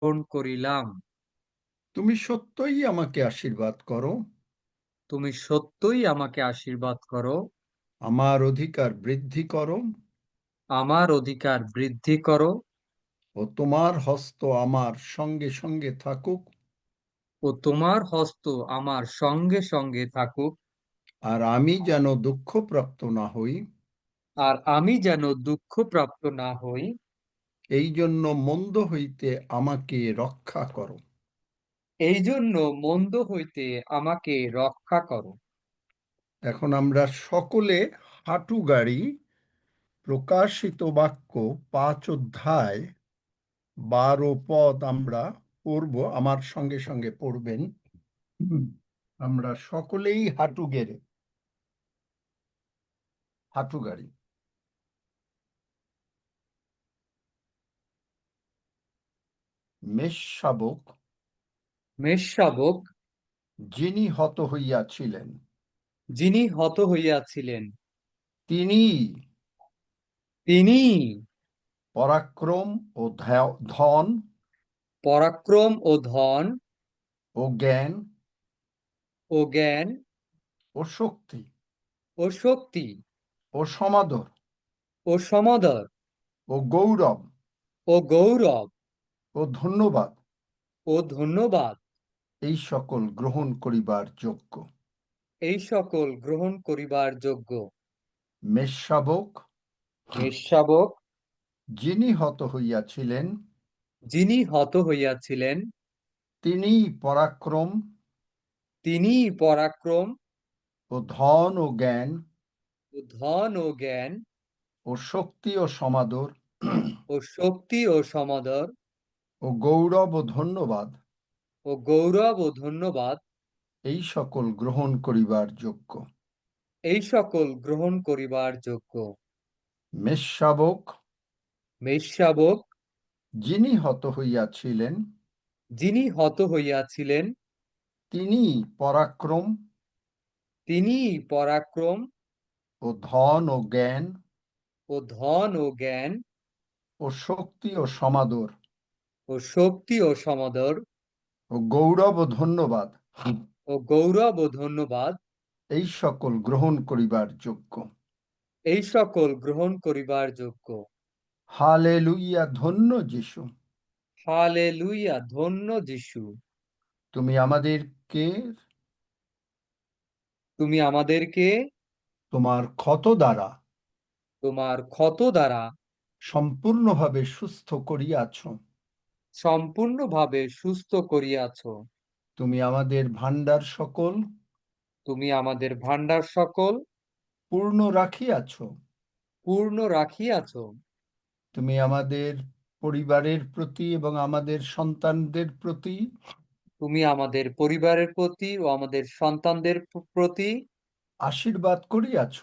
গ্রহণ করিলাম। তুমি সত্যই আমাকে আশীর্বাদ করো, তুমি সত্যই আমাকে আশীর্বাদ করো, আমার অধিকার বৃদ্ধি করো, আমার অধিকার বৃদ্ধি করো, ও তোমার হস্ত আমার সঙ্গে সঙ্গে থাকুক, ও তোমার হস্ত আমার সঙ্গে সঙ্গে থাকুক, আর আমি যেন দুঃখপ্রাপ্ত না হই। আর আমি যেন দুঃখপ্রাপ্ত না হই। এই জন্য মন্দ হইতে আমাকে রক্ষা করো। এই জন্য মন্দ হইতে আমাকে রক্ষা করো। এখন আমরা সকলে হাঁটু গাড়ি প্রকাশিত বাক্য 5 অধ্যায় 12 পদ আমরা পড়ব, আমার সঙ্গে সঙ্গে পড়বেন। আমরা সকলেই হাঁটু গেড়ে হাঁটু গাড়ি। মেষশাবক, মেষশাবক, যিনি হত হইয়াছিলেন, যিনি হত হইয়াছিলেন, তিনি তিনি পরাক্রম ও ধন পরাক্রম ও ধন ও জ্ঞান ও জ্ঞান ও শক্তি ও শক্তি ও সমাদর ও সমদর ও গৌরব ও গৌরব ও ধন্যবাদ ও ধন্যবাদ এই সকল গ্রহণ করিবার যোগ্য। এই সকল গ্রহণ করিবার যোগ্য। মেষশাবক, মেষশাবক, যিনি হত হইয়াছিলেন, যিনি হত হইয়াছিলেন, তিনি পরাক্রম তিনি পরাক্রম ও ধন ও জ্ঞান ও ধন ও জ্ঞান ও শক্তি ও সমাদর ও শক্তি ও সমদর ও গৌরব ও ধন্যবাদ ও গৌরব ও ধন্যবাদ এই সকল গ্রহণ করিবার যোগ্য। এই সকল গ্রহণ করিবার যোগ্য। মেষশাবক, মেষশাবক, যিনি হত হইয়াছিলেন, যিনি হত হইয়াছিলেন, তিনি পরাক্রম তিনি পরাক্রম ও ধন ও জ্ঞান ও ধন ও জ্ঞান ও শক্তি ও সমাদর ও শক্তি ও সমদর ও গৌরব ও ধন্যবাদ ও গৌরব ও ধন্যবাদ এই সকল গ্রহণ করিবার যোগ্য। এই সকল গ্রহণ করিবার যোগ্য। হালেলুইয়া, ধন্য যিশু। হালেলুইয়া, ধন্য যিশু। তুমি আমাদেরকে তুমি আমাদেরকে তোমার ক্ষত দ্বারা তোমার ক্ষত দ্বারা সম্পূর্ণভাবে সুস্থ করিয়াছ। সম্পূর্ণভাবে সুস্থ করিয়াছ। তুমি আমাদের ভাণ্ডার সকল তুমি আমাদের ভাণ্ডার সকল পূর্ণ রাখিয়াছ। পূর্ণ রাখিয়াছ। তুমি আমাদের পরিবারের প্রতি এবং আমাদের সন্তানদের প্রতি তুমি আমাদের পরিবারের প্রতি ও আমাদের সন্তানদের প্রতি আশীর্বাদ করিয়াছ।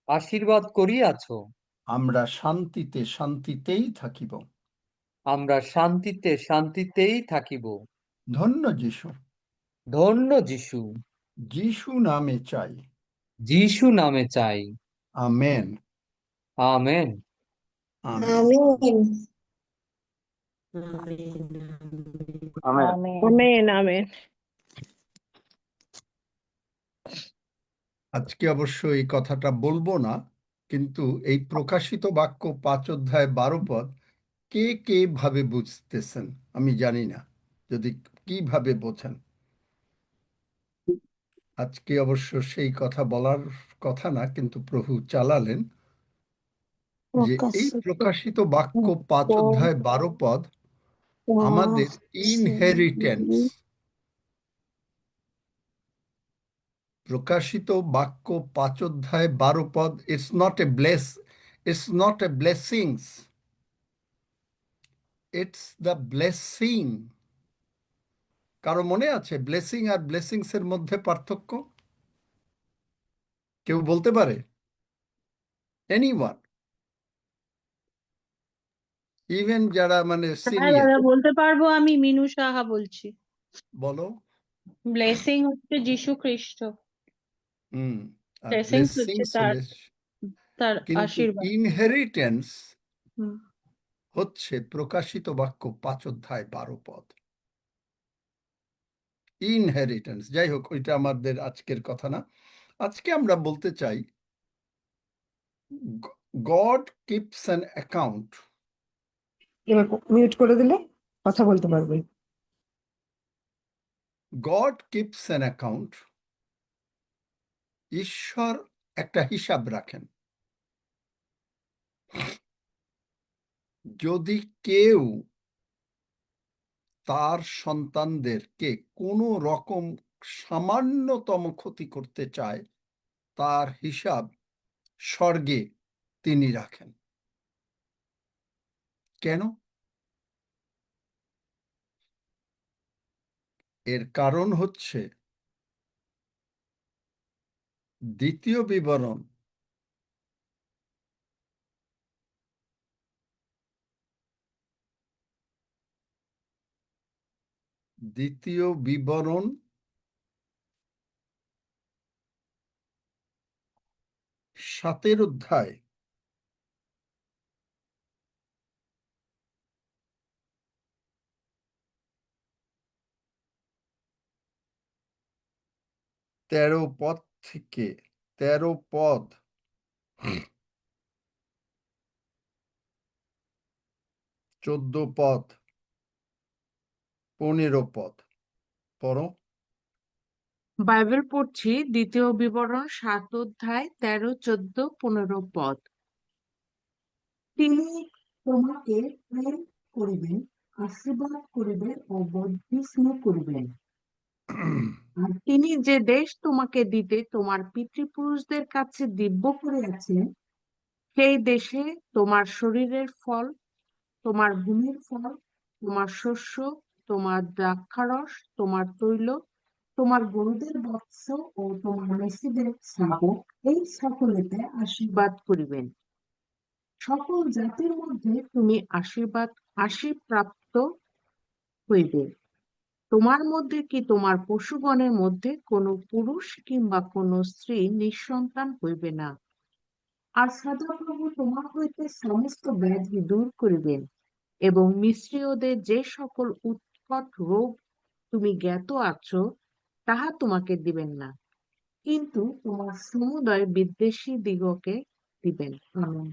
আশীর্বাদ করিয়াছ। আমরা শান্তিতে শান্তিতেই থাকিব। আমরা শান্তিতে শান্তিতেই থাকিব। ধন্য যিশু। ধন্য যিশু। যিশু নামে চাই। যিশু নামে চাই। Amen. Amen. Amen. Amen amen. আজকে অবশ্য এই কথাটা বলবো না, কিন্তু এই প্রকাশিত বাক্য 5 অধ্যায় 12 পদ কে কে ভাবে বুঝতেছেন আমি জানি না, যদি কিভাবে বোঝেন। আজকে অবশ্য সেই কথা বলার কথা না, কিন্তু প্রভু চালালেন যে এই প্রকাশিত বাক্য 5 অধ্যায় 12 পদ আমাদের ইনহেরিটেন্স। প্রকাশিত বাক্য 5 অধ্যায় 12 পদ it's not a blessings, it's the blessing. কারো মনে আছে ব্লেসিং আর ব্লেসিংস এর মধ্যে পার্থক্য? কেউ বলতে পারে? এনিওয়ান? ইভেন যারা মানে হ্যাঁ সিনিয়র? দাদা, বলতে পারবো। আমি মিনু সাহা বলছি। বলো। ব্লেসিং হচ্ছে যিশু খ্রিস্ট, হুম। আর ব্লেসিংস হচ্ছে ব্লেসিংস তার হলে, তার কিন্তু আশীর্বাদ। ইনহেরিটেন্স হুম। হচ্ছে প্রকাশিত বাক্য 5 অধ্যায় 12 পদ। ইনহেরিটেন্স, যাই হোক, ওইটা আমাদের আজকের কথা না। আজকে আমরা বলতে চাই গড কিপস অ্যান অ্যাকাউন্ট। এবার মিউট করে দিলে কথা বলতে পারবে। গড কিপস অ্যান অ্যাকাউন্ট, ঈশ্বর একটা হিসাব রাখেন। যদি কেউ তার সন্তানদেরকে কোনো রকম সামান্যতম ক্ষতি করতে চায়, তার হিসাব স্বর্গে তিনি রাখেন। কেন? এর কারণ হচ্ছে দ্বিতীয় বিবরণ 7 অধ্যায় 13 পদ থেকে 13 পদ 14 পদ 15 পদ পড়ো। বাইবেল পড়ছি, দ্বিতীয় বিবরণ 7 অধ্যায় 13, 14, 15 পদ। তিনি তোমাকে প্রেম করিবেন, আশীর্বাদ করিবেন ও বর্ধিষ্ণু করিবেন। আর তিনি যে দেশ তোমাকে দিতে তোমার পিতৃপুরুষদের কাছে দিব্য করিয়াছেন, সেই দেশে তোমার শরীরের ফল, তোমার ভূমির ফল, তোমার শস্য, তোমার দ্রাক্ষারস, তোমার তৈল, তোমার গরুদের বৎস ও তোমার মেষীদের শাবক, এই সকলেতে আশীর্বাদ করিবেন। সকল জাতির মধ্যে তুমি আশীর্প্রাপ্ত হইবে। তোমার মধ্যে কি তোমার পশুগণের মধ্যে কোনো পুরুষ কিংবা কোনো স্ত্রী নিঃসন্তান হইবে না। আর সদাপ্রভু তোমার হইতে সমস্ত ব্যাধি দূর করিবেন, এবং মিস্রীয়দের যে সকল উৎকট রোগ তুমি জ্ঞাত আছো, তাহা তোমাকে দিবেন না, কিন্তু তোমার সমুদয় বিদ্বেষী দিগকে দিবেন। আমেন।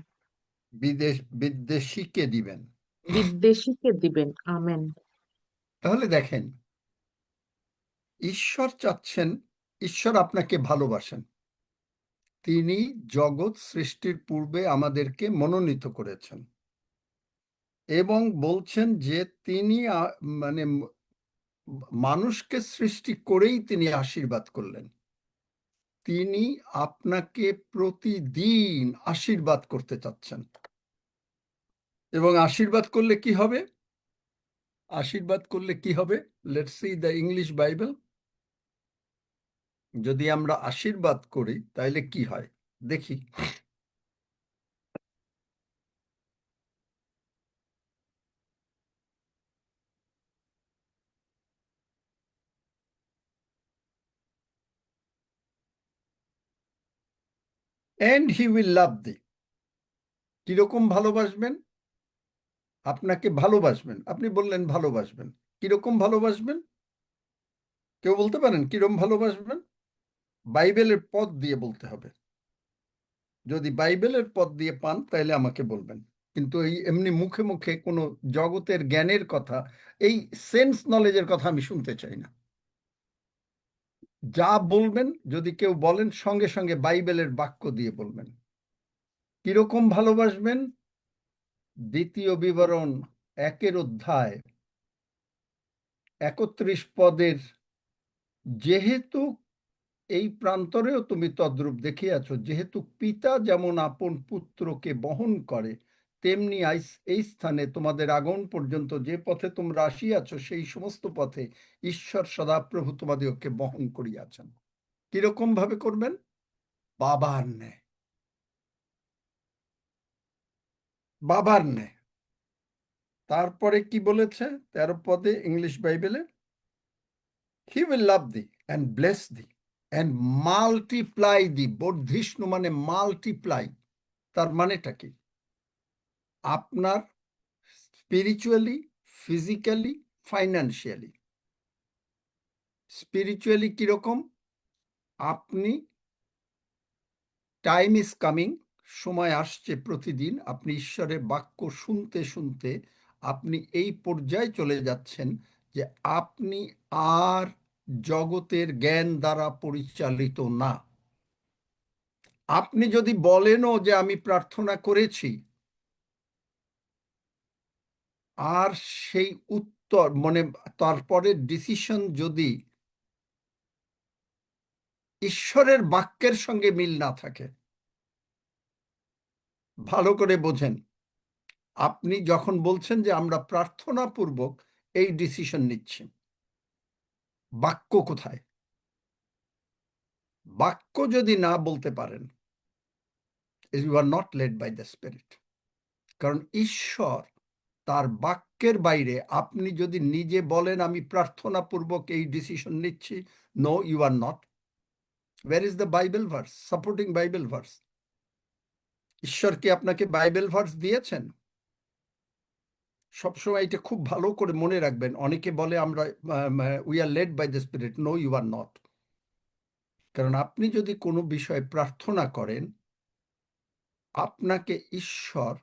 বিদ্বেষীকে দিবেন। বিদ্বেষীকে দিবেন। আমেন। তাহলে দেখেন, ঈশ্বর চাচ্ছেন, ঈশ্বর আপনাকে ভালোবাসেন। তিনি জগৎ সৃষ্টির পূর্বে আমাদেরকে মনোনীত করেছেন এবং বলছেন যে তিনি মানে মানুষকে সৃষ্টি করেই তিনি আশীর্বাদ করলেন। তিনি আপনাকে প্রতিদিন আশীর্বাদ করতে চাচ্ছেন। এবং আশীর্বাদ করলে কি হবে? আশীর্বাদ করলে কি হবে? Let's see the English Bible. যদি আমরা আশীর্বাদ করি তাহলে কি হয় দেখি। And he will love thee. কিরকম ভালোবাসবেন? আপনাকে ভালোবাসবেন। আপনি বললেন ভালোবাসবেন, কিরকম ভালোবাসবেন? কেউ বলতে পারেন কিরকম ভালোবাসবেন? বাইবেলের পদ দিয়ে বলতে হবে। যদি বাইবেলের পদ দিয়ে পান তাহলে আমাকে বলবেন, কিন্তু এই এমনি মুখে মুখে কোনো জগতের জ্ঞানের কথা, এই সেন্স নলেজের কথা আমি শুনতে চাই না। যা বলবেন, যদি কেউ বলেন, সঙ্গে সঙ্গে বাইবেলের বাক্য দিয়ে বলবেন। কিরকম ভালোবাসবেন? দ্বিতীয় বিবরণ 1 অধ্যায় 31 পদের, যেহেতু এই প্রান্তরেও তুমি তদ্রূপ দেখিয়াছ, যেহেতু পিতা যেমন আপন পুত্রকে বহন করে, তেমনি এই স্থানে তোমাদের আগমন পর্যন্ত যে পথে তোমরা আসিয়াছ, সেই সমস্ত পথে ঈশ্বর সদাপ্রভু তোমাদেরকে বহন করিয়াছেন। কিরকম ভাবে করবেন? বাবার ন্যায়। বাবার ন্যায়। তারপরে কি বলেছে 13 পদে ইংলিশ বাইবেলে? He will love thee and bless thee and multiply thee. বর্ধিষ্ণু মানে মাল্টিপ্লাই। তার মানেটা কি? আপনার স্পিরিচুয়ালি, ফিজিক্যালি, ফাইন্যান্সিয়ালি। স্পিরিচুয়ালি কিরকম? আপনি টাইম ইজ কামিং, সময় আসছে প্রতিদিন, আপনি ঈশ্বরের বাক্য শুনতে শুনতে আপনি এই পর্যায়ে চলে যাচ্ছেন যে আপনি আর জগতের জ্ঞান দ্বারা পরিচালিত না। আপনি যদি বলেনও যে আমি প্রার্থনা করেছি, আর সেই উত্তর মানে তারপরে ডিসিশন যদি ঈশ্বরের বাক্যের সঙ্গে মিল না থাকে, ভালো করে বোঝেন, আপনি যখন বলছেন যে আমরা প্রার্থনা পূর্বক এই ডিসিশন নিচ্ছি, বাক্য কোথায়? বাক্য যদি না বলতে পারেন, you are not led by the spirit. কারণ ঈশ্বর তার বাক্যের বাইরে আপনি যদি নিজে বলেন আমি প্রার্থনা পূর্বক এই ডিসিশন নিচ্ছি, no, you are not. Where is the Bible verse, supporting Bible verse? ঈশ্বর কি আপনাকে বাইবেল ভার্স দিয়েছেন? সবসময় এটা খুব ভালো করে মনে রাখবেন। অনেকে বলে আমরা we are led by the spirit. No, you are not. কারণ আপনি যদি কোনো বিষয়ে প্রার্থনা করেন, আপনাকে ঈশ্বর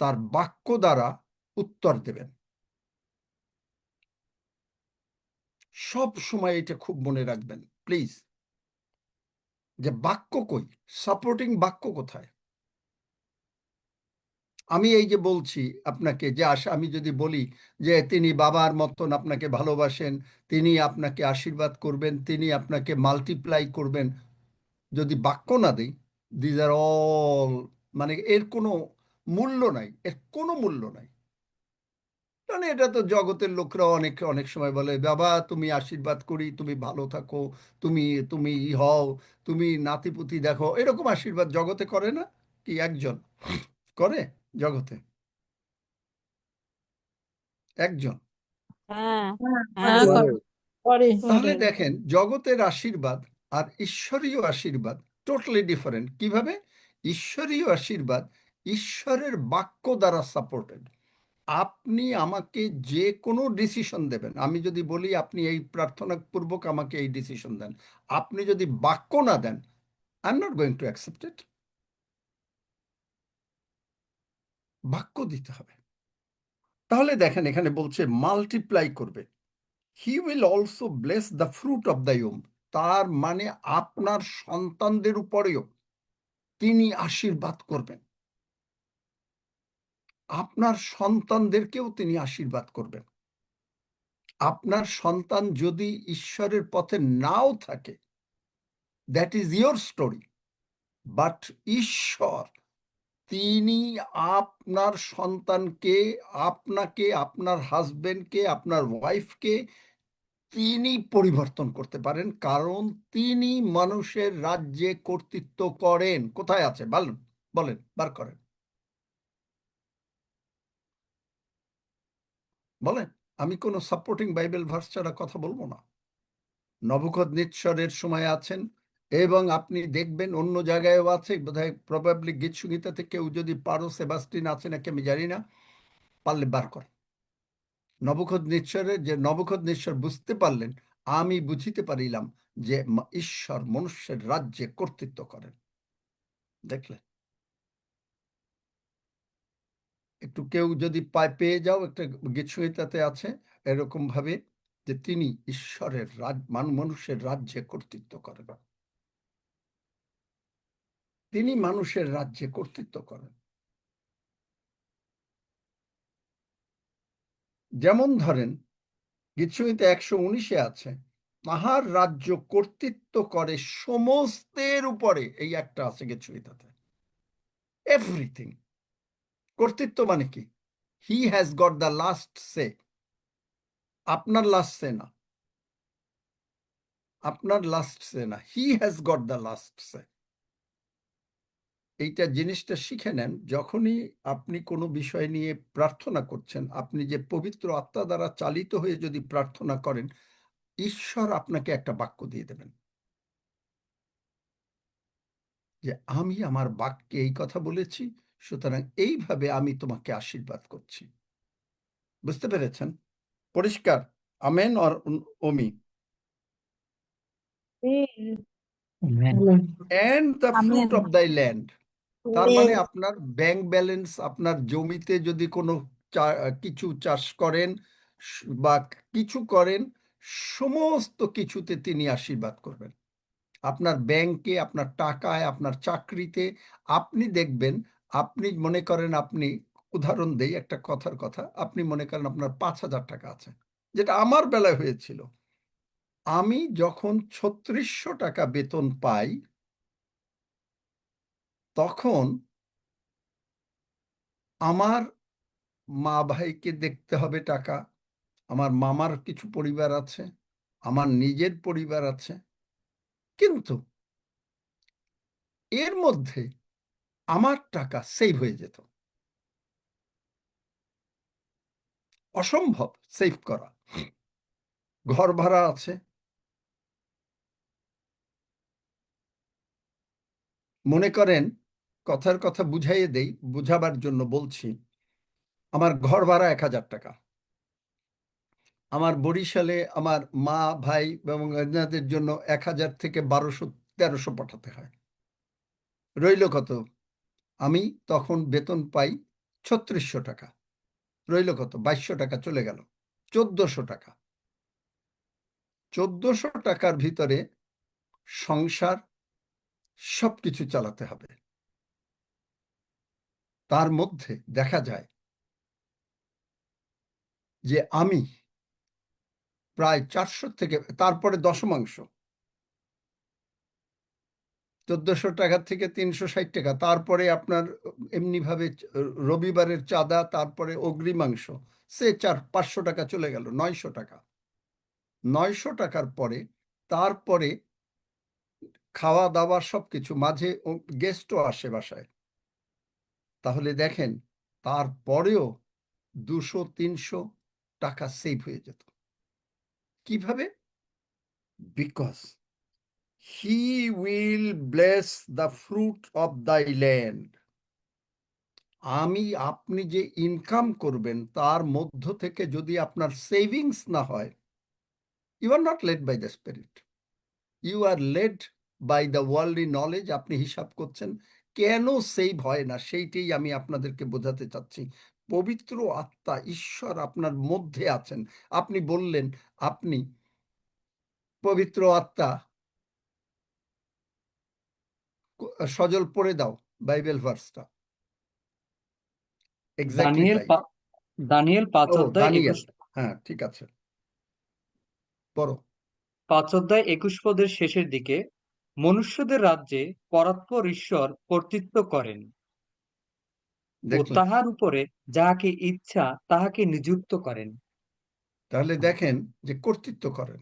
তার বাক্য দ্বারা উত্তর দেবেন। সব সময় এটা খুব মনে রাখবেন প্লিজ, যে বাক্য কই, সাপোর্টিং বাক্য কোথায়? আমি এই যে বলছি আপনাকে যে আমি যদি বলি যে তিনি বাবার মতন আপনাকে ভালোবাসেন, তিনি আপনাকে আশীর্বাদ করবেন, তিনি আপনাকে মাল্টিপ্লাই করবেন, যদি বাক্য না দিই, দিজ আর অল, মানে এর কোনো মূল্য নাই, এর কোনো মূল্য নাই। মানে এটা তো জগতের লোকরা অনেক অনেক সময় বলে, বাবা তুমি আশীর্বাদ করি, তুমি ভালো থাকো, তুমি তুমি হও, তুমি নাতিপুতি দেখো, এরকম আশীর্বাদ জগতে করে না? কি একজন করে জগতে? একজন? হ্যাঁ হ্যাঁ হ্যাঁ করে। করে তাহলে দেখেন, জগতের আশীর্বাদ আর ঈশ্বরীয় আশীর্বাদ টোটালি ডিফারেন্ট। কিভাবে? ঈশ্বরীয় আশীর্বাদ ঈশ্বরের বাক্য দ্বারা সাপোর্টেড। আপনি আমাকে যে কোনো ডিসিশন দেবেন, আমি যদি বলি আপনি এই প্রার্থনা পূর্বক আমাকে এই ডিসিশন দেন, আপনি যদি বাক্য না দেন, I am not going to accept it. বাক্য দিতে হবে। তাহলে দেখেন এখানে বলছে মাল্টিপ্লাই করবে। He will also bless the fruit of the womb. তার মানে আপনার সন্তানদের উপরেও তিনি আশীর্বাদ করবেন, আপনার সন্তানদেরকেও তিনি আশীর্বাদ করবেন। আপনার সন্তান যদি ঈশ্বরের পথে নাও থাকে, that is your story, but ঈশ্বর তিনি আপনার সন্তানকে, আপনাকে, আপনার হাজবেন্ডকে, আপনার ওয়াইফকে তিনি পরিবর্তন করতে পারেন, কারণ তিনি মানুষের রাজ্যে কর্তৃত্ব করেন। কোথায় আছে বলেন, বলেন, বার করেন, বলেন। আমি কোনো সাপোর্টিং বাইবেল ভার্স ছাড়া কথা বলবো না। নবুকদনেচ্ছরের সময় আছেন, এবং আপনি দেখবেন অন্য জায়গায়ও আছে, বোধহয় প্রবাবলি গীতসংহিতাতে কেউ যদি পারো, সেবাস্টিন আছে নাকি আমি জানি না, পারলে বার কর। নবুকদনেচ্ছরের যে নবুকদনেচ্ছর বুঝতে পারলেন, আমি বুঝিতে পারিলাম যে ঈশ্বর মনুষ্যের রাজ্যে কর্তৃত্ব করেন। দেখলেন? একটু কেউ যদি পেয়ে যাও, একটা গীতসংহিতাতে আছে এরকম ভাবে যে তিনি ঈশ্বরের মানুষের রাজ্যে কর্তৃত্ব করেন, তিনি মানুষের রাজ্যে কর্তৃত্ব করেন। যেমন ধরেন গীতসংহিতা 119-এ আছে, তাহার রাজ্য কর্তৃত্ব করে সমস্তের উপরে। এই একটা আছে গীতসংহিতাতে, এভরিথিং। কর্তৃত্ব মানে কি? He has got the last say. আপনার লাস্ট সে না, আপনার লাস্ট সে না, he has got the last say. এইটা জিনিসটা শিখে নেন। যখনই আপনি কোনো বিষয় নিয়ে প্রার্থনা করছেন, আপনি যে পবিত্র আত্মা দ্বারা চালিত হয়ে যদি প্রার্থনা করেন, ঈশ্বর আপনাকে একটা বাক্য দিয়ে দেবেন যে আমি আমার বাক্যে এই কথা বলেছি, সুতরাং এইভাবে আমি তোমাকে আশীর্বাদ করছি। বুঝতে পেরেছেন? পরিষ্কার? Amen or ওমি? And the fruit of দাই ল্যান্ড, তার মানে আপনার ব্যাংক ব্যালেন্স, আপনার জমিতে যদি কোনো কিছু চাষ করেন বা কিছু করেন, সমস্ত কিছুতে তিনি আশীর্বাদ করবেন। আপনার ব্যাংকে, আপনার টাকায়, আপনার চাকরিতে। আপনি দেখবেন, আপনি মনে করেন, আপনি উদাহরণ দেই একটা কথার কথা, আপনি মনে করেন আপনার 5,000 টাকা আছে, যেটা আমার বেলায় হয়েছিল। আমি যখন 3600 টাকা বেতন পাই, তখন আমার মা ভাইকে দেখতে হবে টাকা, আমার মামার কিছু পরিবার আছে, আমার নিজের পরিবার আছে, কিন্তু এর মধ্যে আমার টাকা সেভ হয়ে যেত। অসম্ভব সেভ করা। ঘর ভাড়া আছে, মনে করেন, কথার কথা বুঝাইয়ে দেই, বুঝাবার জন্য বলছি, আমার ঘর ভাড়া 1000 টাকা। আমার বরিশালে আমার মা ভাই এবং এনাদের জন্য 1000 থেকে 1200-1300 পাঠাতে হয়। রইল কত? আমি তখন বেতন পাই 3600 টাকা। রইল কত? 2200 টাকা চলে গেল। 1400 টাকা। 1400 টাকার ভিতরে সংসার সবকিছু চালাতে হবে। তার মধ্যে দেখা যায় যে আমি প্রায় 400 থেকে, তারপরে দশমাংশ 1400 টাকা থেকে 360 টাকা, তারপরে আপনার এমনিভাবে রবিবারের চাঁদা, তারপরে অগ্রিমাংশ, সে 500 টাকা চলে গেল, 900 টাকা। 900 টাকার পরে তারপরে খাওয়া দাওয়া সবকিছু, মাঝে গেস্টও আসে বাসায়। তাহলে দেখেন, তারপরেও 200-300 টাকা সেভ হয়ে যেত। কিভাবে? Because he will bless the fruit of দাই ল্যান্ড। আপনি যে ইনকাম করবেন, তার মধ্য থেকে যদি আপনার সেভিংস না হয়, you are not led by the spirit, you are led by the worldly knowledge. আপনি হিসাব করছেন কেন সেভ হয় না, সেইটাই আমি আপনাদেরকে বোঝাতে চাচ্ছি। পবিত্র আত্মা, ঈশ্বর আপনার মধ্যে আছেন। আপনি বললেন, আপনি পবিত্র আত্মা, সজল পড়ে দাও বাইবেল ভার্সটা। এক্স্যাক্টলি তাই। দানিয়েল 5 ও অধ্যায় দানিয়েল, 21, হ্যাঁ ঠিক আছে, পড়ো। 5 অধ্যায় 21 পদের শেষের দিকে, মনুষ্যদের রাজ্যে পরাৎপর ঈশ্বর কর্তৃত্ব করেন ও দেখলেন? তাহার উপরে যাহাকে ইচ্ছা তাহাকে নিযুক্ত করেন। তাহলে দেখেন যে কর্তৃত্ব করেন।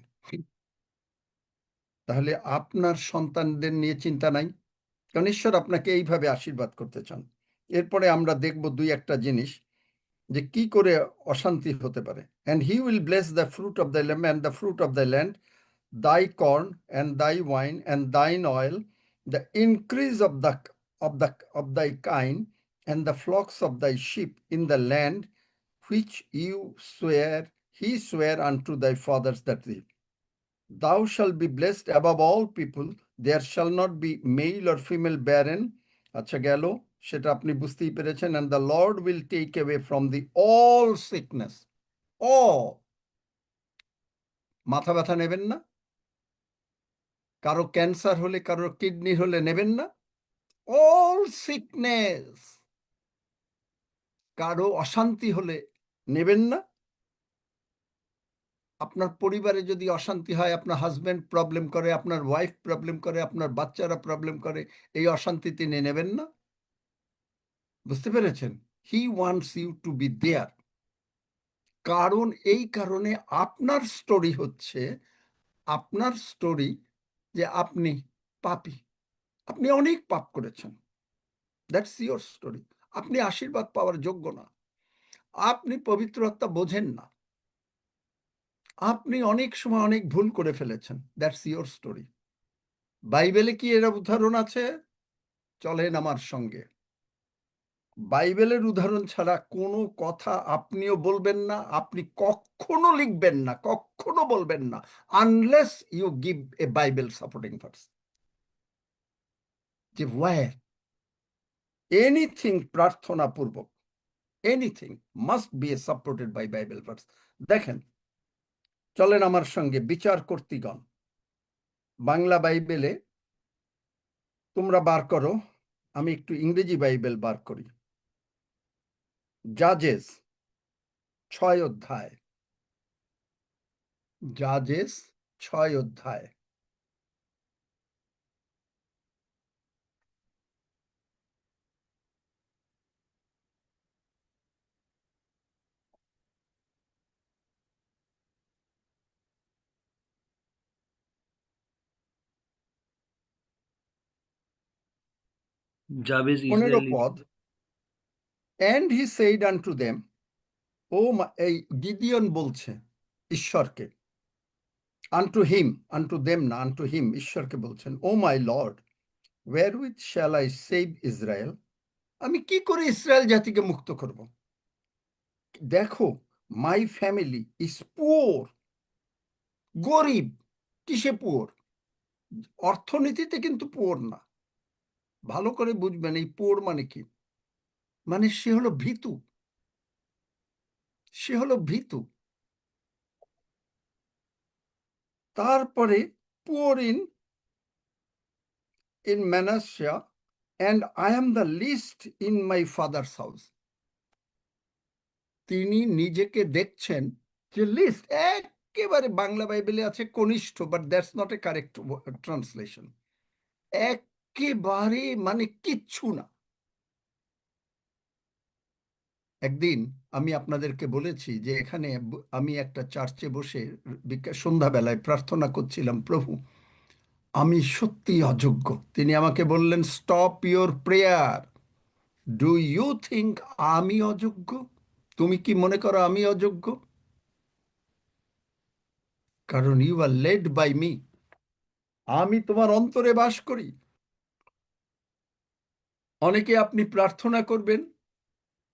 তাহলে আপনার সন্তানদের নিয়ে চিন্তা নাই, কারণ ঈশ্বর আপনাকে এইভাবে আশীর্বাদ করতে চান। এরপরে আমরা দেখব 2-1টা জিনিস, যে কি করে অশান্তি হতে পারে। and he will bless the fruit of the land and the fruit of the land, thy corn and thy wine and thine oil, the increase of thy kine and the flocks of thy sheep in the land which he sware unto thy fathers that live. Thou shalt be blessed above all people, there shall not be male or female barren. আচ্ছা, গেল, সেটা আপনি বুঝতেই পেরেছেন। and the Lord will take away from thee all sickness. all, মাথা ব্যথা নেবেন না, কারো ক্যান্সার হলে, কারো কিডনি হলে নেবেন না। all sickness, কারো অশান্তি হলে নেবেন না। আপনার পরিবারে যদি অশান্তি হয়, আপনার হাজব্যান্ড প্রবলেম করে, আপনার ওয়াইফ প্রবলেম করে, আপনার বাচ্চারা প্রবলেম করে, এই অশান্তি তিনি নেবেন না। বুঝতে পেরেছেন? He wants you to be there. কারণ এই কারণে আপনার স্টোরি হচ্ছে, আপনার স্টোরি যে আপনি পাপী, আপনি অনেক পাপ করেছেন। That's your story. আপনি আশীর্বাদ পাওয়ার যোগ্য না, আপনি পবিত্র আত্মা বোঝেন না, আপনি অনেক সময় অনেক ভুল করে ফেলেছেন। That's your story. বাইবেলে কি এর উদাহরণ আছে? চলেন আমার সঙ্গে বাইবেলের উদাহরণ ছাড়া কোনো কথা আপনিও বলবেন না, আপনি কখনো লিখবেন না, কখনো বলবেন না, unless you give a Bible supporting verse. যে ওয়্যার এনিথিং প্রার্থনা পূর্বক, anything must be supported by Bible verse. দেখেন, চলেন আমার সঙ্গে বিচার কর্তৃগণ, বাংলা বাইবেলে তোমরা বার করো, আমি একটু ইংরেজি বাইবেল বার করি। জাজেস 6 অধ্যায়, জাজেস 6 অধ্যায়। জাবেজ 15 ইসরায়েলি পদ, and he said unto them, এই গিদিয়ন বলছে ঈশ্বরকে, unto him, unto them না, unto him, ঈশ্বরকে বলছেন, oh my Lord, wherewith shall I save Israel? আমি কি করে ইসরায়েল জাতিকে মুক্ত করব? দেখো, মাই ফ্যামিলি ইজ পুওর, গরিব। কিসে পুওর? অর্থনীতিতে কিন্তু পুওর না। ভালো করে বুঝবেন এই পুওর মানে কি। মানে সে হলো ভীতু, সে হলো ভীতু। তারপরে poor in Manasseh, and I am the least in my father's house. তিনি নিজেকে দেখছেন যে লিস্ট, একেবারে বাংলা বাইবেলে আছে কনিষ্ঠ, but that's not a correct translation. একেবারে মানে কিচ্ছু না। একদিন আমি আপনাদেরকে বলেছি যে এখানে আমি একটা চার্চে বসে সন্ধ্যাবেলায় প্রার্থনা করছিলাম, প্রভু আমি সত্যি অযোগ্য। তিনি আমাকে বললেন, stop your prayer, do you think আমি অযোগ্য? তুমি কি মনে করো আমি অযোগ্য? কারণ you are led by me, আমি তোমার অন্তরে বাস করি। অনেকে আপনি প্রার্থনা করবেন,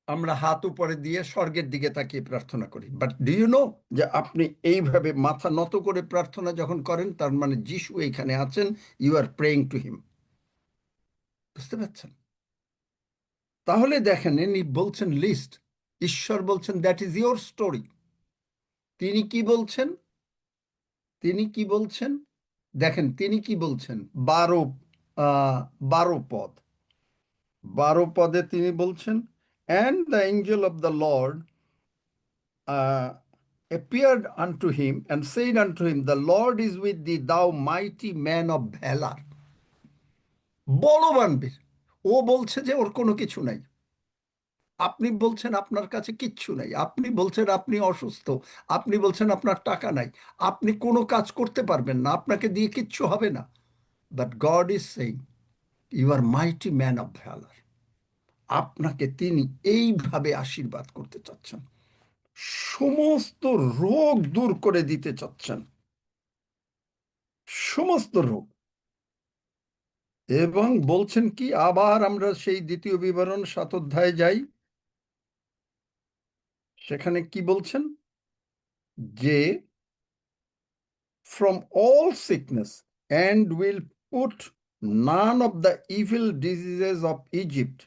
আমরা হাত উপরে দিয়ে স্বর্গের দিকে তাকিয়ে প্রার্থনা করি, বাট ডু ইউ নো যে আপনি এইভাবে মাথা নত করে প্রার্থনা যখন করেন, তার মানে যিশু এইখানে আছেন, you are praying to him. বুঝতে পারছেন? তাহলে দেখেন, ইনি বলছেন লিস্ট, ঈশ্বর বলছেন দ্যাট ইজ ইয়োর স্টোরি। তিনি কি বলছেন? তিনি কি বলছেন দেখেন, তিনি কি বলছেন 12 পদ, 12 পদে তিনি বলছেন, and the angel of the Lord appeared unto him and said unto him, the Lord is with thee, thou mighty man of valor. বলবান বীর। ও বলছে যে ওর কোনো কিছু নাই, আপনি বলছেন আপনার কাছে কিচ্ছু নাই, আপনি বলছেন আপনি অসুস্থ, আপনি বলছেন আপনার টাকা নাই, আপনি কোনো কাজ করতে পারবেন না, আপনাকে দিয়ে কিচ্ছু হবে না। But God is saying, you are mighty man of valour. আপনাকে তিনি এইভাবে আশীর্বাদ করতে চাচ্ছেন, সমস্ত রোগ দূর করে দিতে চাচ্ছেন, সমস্ত রোগ। এবং বলছেন কি, আবার আমরা সেই 2 বিবরণ 7 অধ্যায়ে যাই, সেখানে কি বলছেন যে from all sickness, and will put none of the evil diseases of Egypt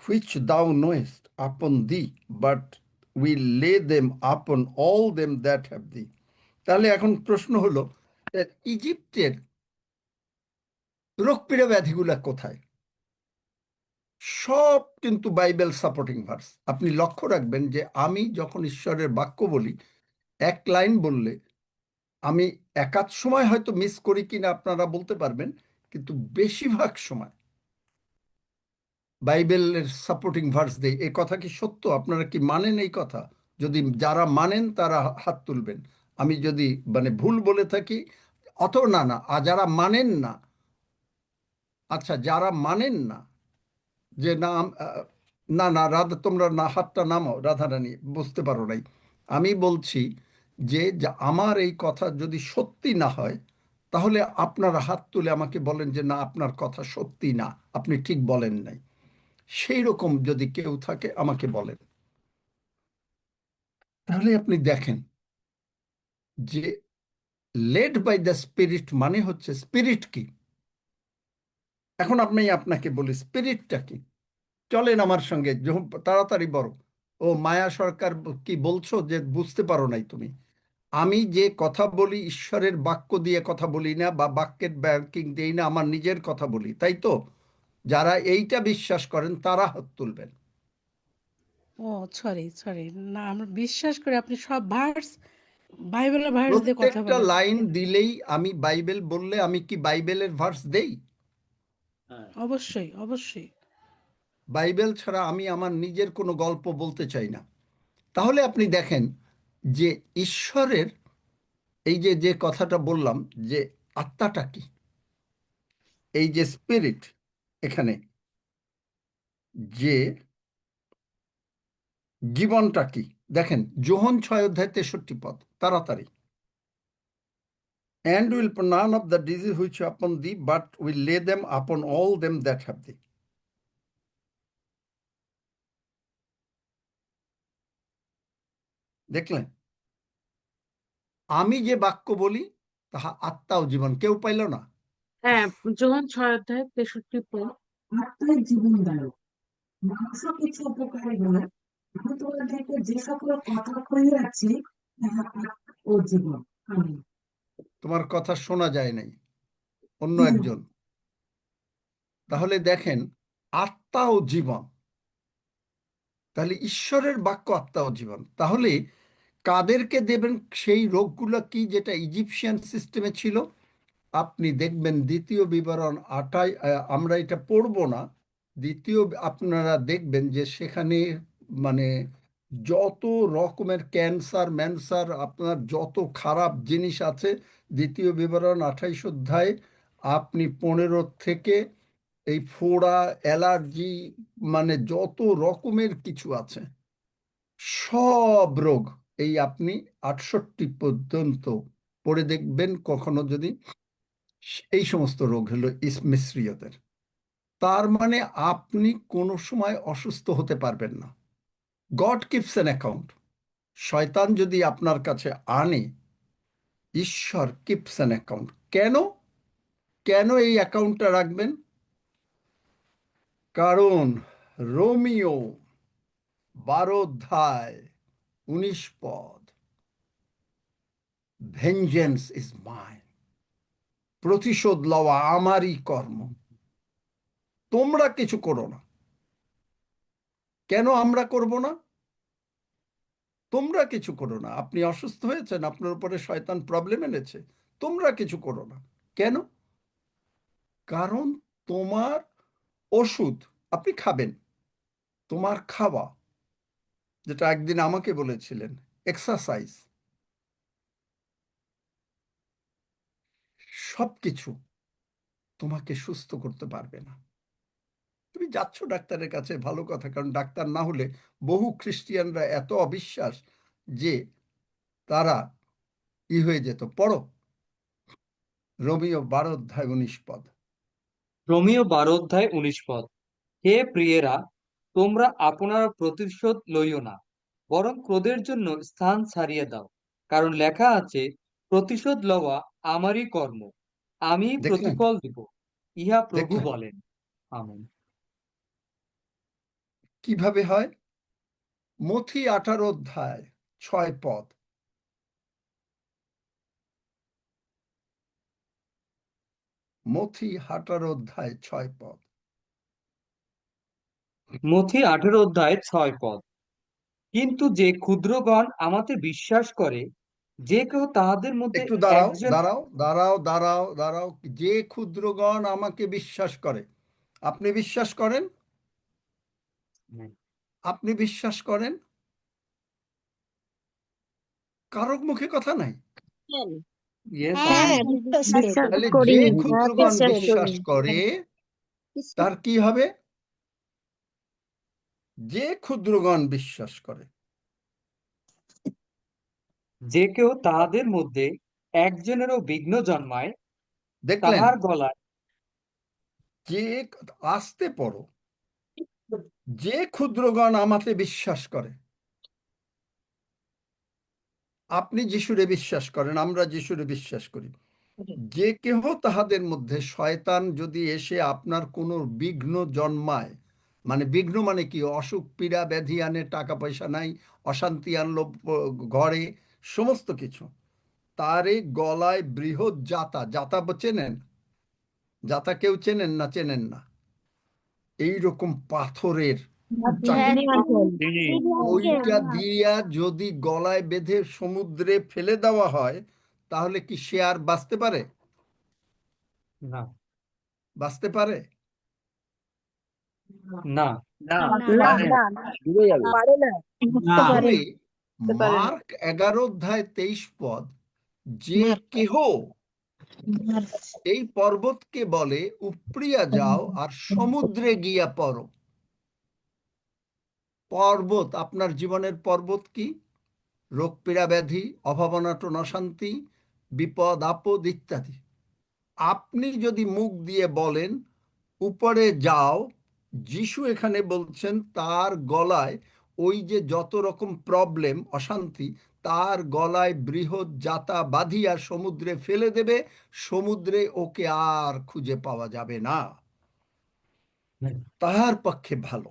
which thou knowest upon thee, but will lay them upon all them that have thee. তাহলে এখন প্রশ্ন হলো, ইজিপ্টের রোগ পীড়া ব্যাধিগুলা কোথায়? সব কিন্তু বাইবেল সাপোর্টিং ভার্স। আপনি লক্ষ্য রাখবেন যে আমি যখন ঈশ্বরের বাক্য বলি, এক লাইন বললে আমি একাধ সময় হয়তো মিস করি কিনা আপনারা বলতে পারবেন, কিন্তু বেশিরভাগ সময় বাইবেলের সাপোর্টিং ভার্স দেই। এই কথা কি সত্য? আপনারা কি মানেন এই কথা? যদি যারা মানেন তারা হাত তুলবেন। আমি যদি মানে ভুল বলে থাকি, না না, আর যারা মানেন না, আচ্ছা যারা মানেন না, যে না না না রাধা, তোমরা না হাতটা নামাও, রাধারানী বুঝতে পারো নাই। আমি বলছি যে আমার এই কথা যদি সত্যি না হয়, তাহলে আপনারা হাত তুলে আমাকে বলেন যে না, আপনার কথা সত্যি না, আপনি ঠিক বলেন নাই। সেই রকম যদি কেউ থাকে আমাকে বলেন। তাহলে আপনি দেখেন যে লেড বাই দ্য স্পিরিট মানে হচ্ছে, স্পিরিট কি? এখন আপনাকে বলি স্পিরিটটা কি। চলেন আমার সঙ্গে, তাড়াতাড়ি বড়। ও মায়া সরকার, কি বলছো যে বুঝতে পারো নাই তুমি? আমি যে কথা বলি ঈশ্বরের বাক্য দিয়ে কথা বলি না, বা বাক্যের ব্যাংকিং দেই না, আমার নিজের কথা বলি, তাই তো? যারা এইটা বিশ্বাস করেন তারা হাত তুলবেন। ও সরি সরি, না আমরা বিশ্বাস করি আপনি সব ভার্স, বাইবেলের ভার্স দিয়ে কথা প্রত্যেকটা বলেন। লাইন দিলেই আমি বাইবেল বললে আমি কি বাইবেলের ভার্স দেই? অবশ্যই অবশ্যই। বাইবেল ছাড়া আমি আমার নিজের কোনো গল্প বলতে চাই না। তাহলে আপনি দেখেন যে ঈশ্বরের এই যে যে কথাটা বললাম যে আত্মাটা কি, এই যে স্পিরিট, এখানে যে জীবনটা কি, দেখেন যোহন 6:63 তাড়াতাড়ি। And will put none of the disease which are upon thee, but will lay them upon all them that have thee. দেখলেন, আমি যে বাক্য বলি তাহা আত্মা ও জীবন। কেউ পাইল না? হ্যাঁ, যোহান 6:63 আত্মার জীবন দাও, মাংস কিছু উপকারী নয়। আমি তোমাদেরকে যে সকল কথা কহিয়াছি তাহা আত্মা ও জীবন। আমিন। তোমার কথা শোনা যায় নাই, অন্য হুম। একজন। তাহলে দেখেন, আত্মা ও জীবন, তাহলে ঈশ্বরের বাক্য আত্মা ও জীবন। তাহলে কাদেরকে দেবেন সেই রোগগুলো কি, যেটা ইজিপশিয়ান সিস্টেমে ছিল? আপনি দেখবেন দ্বিতীয় বিবরণ 8, আমরা এটা পড়বো না। দ্বিতীয় আপনারা দেখবেন যে সেখানে মানে যত রকমের ক্যান্সার ম্যানসার, আপনার যত খারাপ জিনিস আছে, দ্বিতীয় বিবরণ 28 অধ্যায় আপনি 15 থেকে এই ফোড়া, অ্যালার্জি, মানে যত রকমের কিছু আছে, সব রোগ এই আপনি 68 পর্যন্ত পড়ে দেখবেন কখনো যদি। এই সমস্ত রোগ হলো মিস্রীয়দের। তার মানে আপনি কোনো সময় অসুস্থ হতে পারবেন না। God keeps an account. শয়তান যদি আপনার কাছে আনে, ঈশ্বর কিপস অ্যান অ্যাকাউন্ট। কেন? কেন এই অ্যাকাউন্টটা রাখবেন? কারণ রোমিও 12:19 ভেঞ্জেন্স ইজ মাইন, প্রতিশোধ লওয়া আমারই কর্ম, তোমরা কিছু করো না। কেন আমরা করব না? তোমরা কিছু করো না। আপনি অসুস্থ হয়েছেন, আপনার উপরে শয়তান প্রবলেম এনেছে, তোমরা কিছু করো না। কেন? কারণ তোমার ওষুধ আপনি খাবেন, তোমার খাওয়া, যেটা একদিন আমাকে বলেছিলেন, এক্সারসাইজ, সবকিছু তোমাকে সুস্থ করতে পারবে না। তুমি যাচ্ছ ডাক্তারের কাছে, ভালো কথা, কারণ ডাক্তার না হলে বহু খ্রিস্টিয়ানরা এত অবিশ্বাস যে তারা হয়ে যেত। পড়ো রোমিও 12:19। রোমিও 12:19। হে প্রিয়েরা, তোমরা আপনারা প্রতিশোধ লইও না, বরং ক্রোধের জন্য স্থান ছাড়িয়ে দাও, কারণ লেখা আছে, প্রতিশোধ লওয়া আমারই কর্ম, আমি দেখলেন, প্রতিফল দিব, ইহা প্রভু দেখলেন বলেন। আমেন। কিভাবে হয়? মথি 18:6। মথি 18:6। মথি 18:6। কিন্তু যে ক্ষুদ্রগণ আমাতে বিশ্বাস করে, যে কেউ তাহাদের মধ্যে একটু দাঁড়াও একজন। দাঁড়াও দাঁড়াও দাঁড়াও দাঁড়াও। যে ক্ষুদ্রগণ আমাকে বিশ্বাস করে, আপনি বিশ্বাস করেন? আপনি বিশ্বাস করেন? কারোর মুখে কথা নাই। Yes, হ্যাঁ আমেন। বিশ্বাস তাহলে করি, যে হ্যাঁ ক্ষুদ্রগণ বিশ্বাস বিশ্বাস করি। করে তার কি হবে? যে ক্ষুদ্রগণ বিশ্বাস করে, যে কেউ তাহাদের মধ্যে একজনেরও বিঘ্ন জন্মায়, দেখলেন? তাহার গলায়। যে, আসতে পড়ো, যে ক্ষুদ্রগণ আমাতে বিশ্বাস করে। আপনি যিশুরে বিশ্বাস করেন, আমরা যিশুরে বিশ্বাস করি। যে কেহ তাহাদের মধ্যে শয়তান যদি এসে আপনার কোনো বিঘ্ন জন্মায়, মানে বিঘ্ন মানে কি, অসুখ পীড়া ব্যাধি আনে, টাকা পয়সা নাই, অশান্তি আনলো ঘরে, সমস্ত কিছু, তারে গলায় বৃহৎ জাতা, জাতা চেনেন? জাতা কেউ চেনেন না? চেনেন না? এইরকম পাথরের চাকতি, ওইটা দিয়া যদি গলায় বেঁধে সমুদ্রে ফেলে দেওয়া হয়, তাহলে কি সে আর বাঁচতে পারে? না, বাঁচতে পারে? না, না, না, পারে না, ডুবে যাবে। তাহলে মার্ক 11 অধ্যায় 23 পদ, যে কেহ এই পর্বতকে বলে উপড়িয়া যাও আর সমুদ্রে গিয়া পড়ো। পর্বত, আপনার জীবনের পর্বত কি? রোগ পীড়া ব্যাধি, অভাব অনটন অশান্তি, বিপদ আপদ ইত্যাদি। আপনি যদি মুখ দিয়ে বলেন উপরে যাও, যিশু এখানে বলছেন তার গলায় ওই যে যত রকম প্রবলেম অশান্তি, তার গলায় বৃহৎ জাতা বাঁধিয়া সমুদ্রে ফেলে দেবে, সমুদ্রে ওকে আর খুঁজে পাওয়া যাবে না। তাহার পক্ষে ভালো।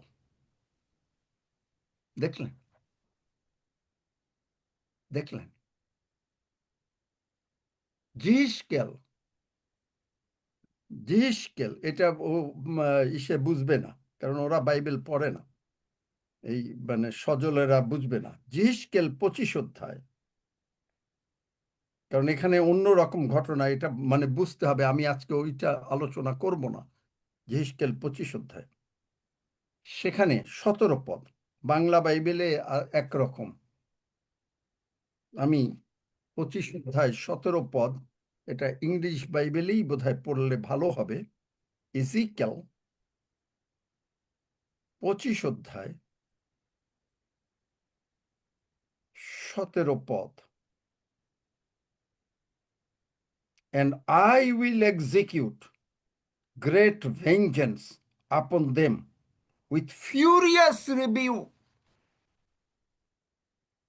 দেখলেন? দেখলেন? জিহিসকেল, জিহিসকেল, এটা ও ইসে বুঝবে না, কারণ ওরা বাইবেল পড়ে না, এই মানে সজলেরা বুঝবে না। জিহিসকেল 25 অধ্যায়, কারণ এখানে অন্য রকম ঘটনা, এটা মানে বুঝতে হবে। আমি আজকে ওইটা আলোচনা করব না। জিহিসকেল 25 অধ্যায়, সেখানে 17 পদ, বাংলা বাইবেলে একরকম। আমি 25 অধ্যায় 17 পদ, এটা ইংলিশ বাইবেলেই বোধহয় পড়লে ভালো হবে। ইজিকেল 25 অধ্যায় 17 পদ, and I will execute great vengeance upon them with furious rebuke.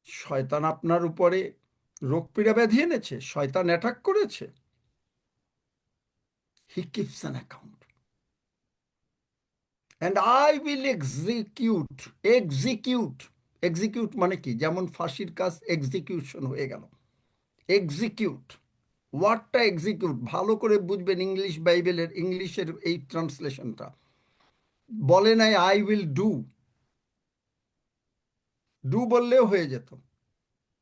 শয়তান আপনার উপরে রোগ পীড়া ব্যাধি এনেছে, শয়তান অ্যাটাক করেছে, he keeps an account, and I will execute মানে কি, যেমন ফাঁসির কাজ এক্সিকিউশন হয়ে গেল, এক্সিকিউট, ওয়ার্ডটা এক্সিকিউট ভালো করে বুঝবেন। ইংলিশ বাইবেলের ইংলিশের এই ট্রান্সলেশনটা বলে নাই আই উইল ডু, ডু বললেও হয়ে যেত,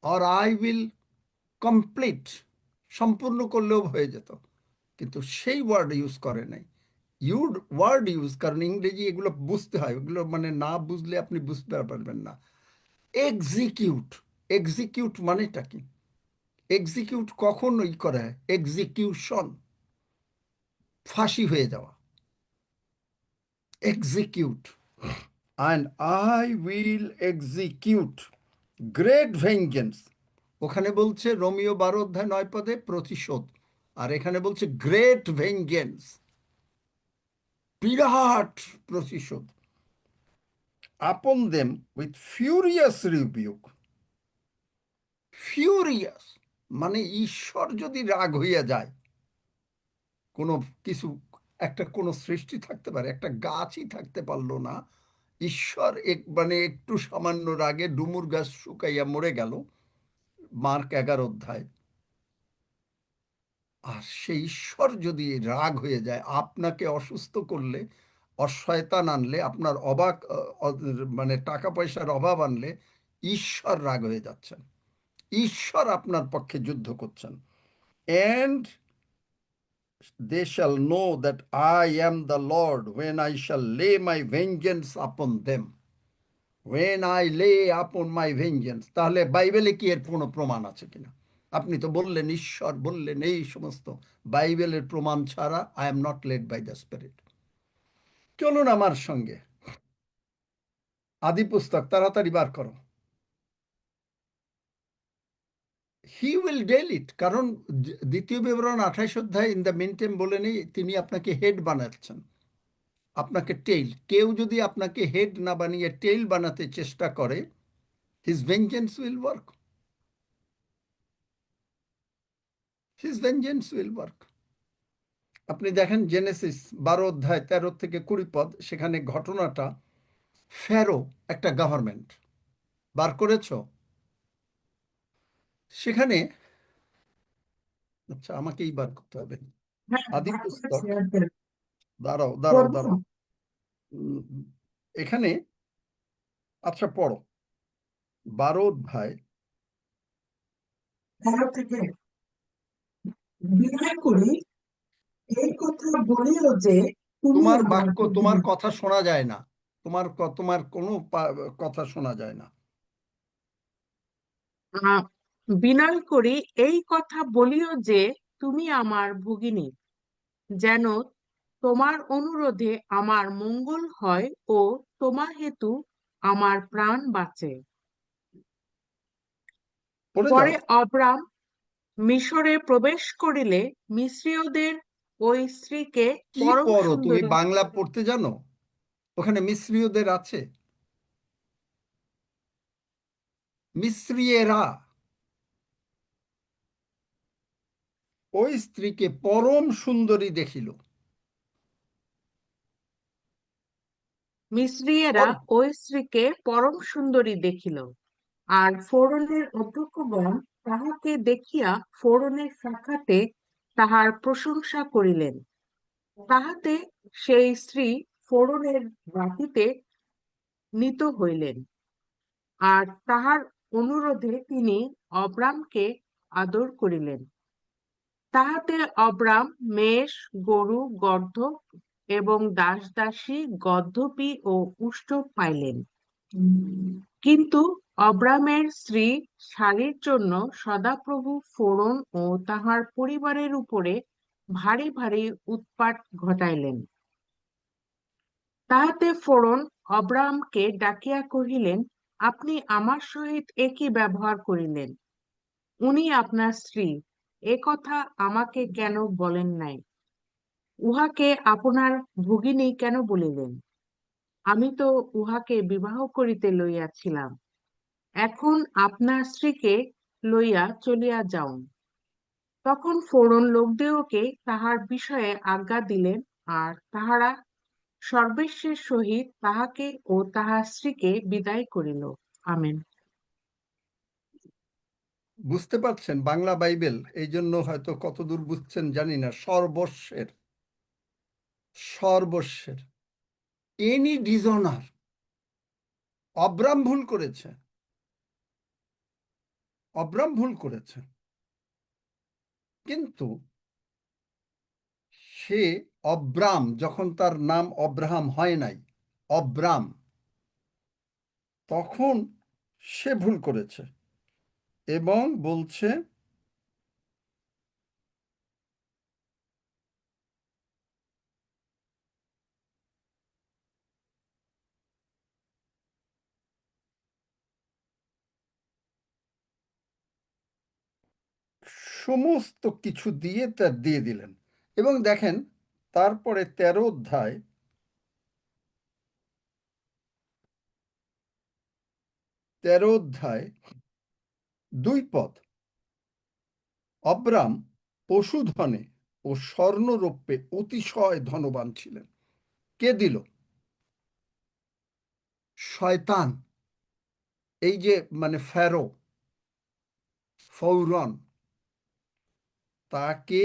আর আই উইল কমপ্লিট, সম্পূর্ণ করলেও হয়ে যেত, কিন্তু সেই ওয়ার্ড ইউজ করে নাই। ওয়ার্ড ইউজ, কারণ ইংরেজি এগুলো বুঝতে হয়, এগুলো মানে না বুঝলে আপনি বুঝতে পারবেন না। এক্সিকিউট, এক্সিকিউট মানেটা কি? এক্সিকিউট কখন করে? এক্সিকিউশন, ফাঁসি হয়ে যাওয়া, execute. and I will execute great vengeance, ওখানে বলছে রোমিও 12 অধ্যায় 9 পদে প্রতিশোধ, আর এখানে বলছে গ্রেট ভেঞ্জেন্স, বিরাট প্রতিশোধ, upon them with furious rebuke. Furious মানে ঈশ্বর যদি রাগ হইয়া যায়, কোনো কিছু, একটা কোনো সৃষ্টি থাকতে পারে, একটা গাছই থাকতে পারলো না, ঈশ্বর মানে একটু সামান্য রাগে ডুমুর গাছ শুকাইয়া মরে গেল, মার্ক 11 অধ্যায়। আর সেই ঈশ্বর যদি রাগ হয়ে যায়, আপনাকে অসুস্থ করলে, অশয়তান আনলে, আপনার মানে টাকা পয়সার অভাব আনলে, ঈশ্বর রাগ হয়ে যাচ্ছেন, ঈশ্বর আপনার পক্ষে যুদ্ধ করছেন। and they shall know that I am the Lord when I shall lay my vengeance upon them. When I lay upon my vengeance, তাহলে বাইবেলে কি এর কোনো প্রমাণ আছে কিনা? আপনি তো বললেন ঈশ্বর বললেন এই সমস্ত, বাইবেলের প্রমাণ ছাড়া I am not led by the spirit. চলুন আমার সঙ্গে আদি পুস্তক, তাড়াতাড়ি বার করো। হি উইল ডেল ইট, কারণ দ্বিতীয় বিবরণ 28 অধ্যায় ইন দ্য মিন টাইম বলে নেই তিনি আপনাকে হেড বানাচ্ছেন। আপনাকে টেইল, কেউ যদি আপনাকে হেড না বানিয়ে টেইল বানাতে চেষ্টা করে, his vengeance will work, his vengeance will work. আপনি দেখেন জেনেসিস 12 অধ্যায় 13 থেকে 20 পদ, সেখানে ঘটনাটা ফেরো একটা গভর্নমেন্ট বার করেছ, সেখানে আচ্ছা আমাকেই বার করতে হবে। হ্যাঁ, আদি তারপরে পুস্তক, শেয়ার করে দাঁড়াও করবো উম, এখানে আচ্ছা পড়ো 12 অধ্যায়। 13 থেকে। বিনয় করি এই কথা বলিও যে তুমি তোমার আমার বাক্য, তোমার কথা শোনা যায় না, তোমার কোনো কথা শোনা যায় না। বিনয় করি এই কথা বলিও যে তুমি আমার ভগিনী, যেন তোমার অনুরোধে আমার মঙ্গল হয় ও তোমার হেতু আমার প্রাণ বাঁচে। পড়ে যাও। পরে অব্রাম মিশরে প্রবেশ করিলে মিস্রীয়দের ওই স্ত্রীকে কি পরম পড়ো তুমি? সুন্দরী বাংলা পড়তে জানো? ওখানে মিস্রীয়দের আছে, মিস্রীয়েরা ওই স্ত্রীকে পরম সুন্দরী দেখিল। মিস্রীয়েরা ওই স্ত্রীকে পরম সুন্দরী দেখিল, আর ফোড়নের অধ্যক্ষগণ তাহাকে দেখিয়া ফোড়নের সাক্ষাতে তাহার প্রশংসা করিলেন। তাহাতে সেই স্ত্রী ফোড়নের বাটিতে নীত হইলেন, আর তাহার অনুরোধে তিনি অব্রামকে আদর করিলেন। তাহাতে অব্রাম মেষ, গরু, গর্দভ এবং দাসদাসী, গর্দভী ও উষ্ট পাইলেন। কিন্তু অব্রামের স্ত্রী সারির জন্য সদাপ্রভু ফোড়ন ও তাহার পরিবারের উপরে ভারী ভারী উৎপাত ঘটাইলেন। তাহাতে ফোড়ন অব্রামকে ডাকিয়া কহিলেন, আপনি আমার সহিত একই ব্যবহার করিলেন। উনি আপনার স্ত্রী, এ কথা আমাকে কেন বলেন নাই? উহাকে আপনার ভগিনী কেন বলিলেন? আমি তো উহাকে বিবাহ করিতে লইয়াছিলাম। এখন আপনার স্ত্রীকে লইয়া চলিয়া যাউন। তখন ফোড়ন লোকদিগকে তাহার বিষয়ে আজ্ঞা দিলেন, আর তাহারা সর্বেশ্বর সহিত তাহাকে ও তাহার স্ত্রীকে বিদায় করিল। আমেন। বুঝতে পারছেন? বাংলা বাইবেল, এই জন্য হয়তো কতদূর বুঝছেন জানি না। সর্বস্বের, সর্বস্বের, এনি ডিজনার। অব্রাম ভুল করেছে, অব্রাম ভুল করেছে, কিন্তু সে অব্রাম, যখন তার নাম অব্রাহাম হয় নাই, অব্রাম, তখন সে ভুল করেছে এবং বলছে সমস্ত কিছু দিয়ে তার দিয়ে দিলেন। এবং দেখেন তারপরে 13 অধ্যায় 2 পদ, অব্রাম পশুধনে ও স্বর্ণরৌপ্যে অতিশয় ধনবান ছিলেন। কে দিল? শয়তান। এই যে মানে ফেরো, ফৌরন, তাকে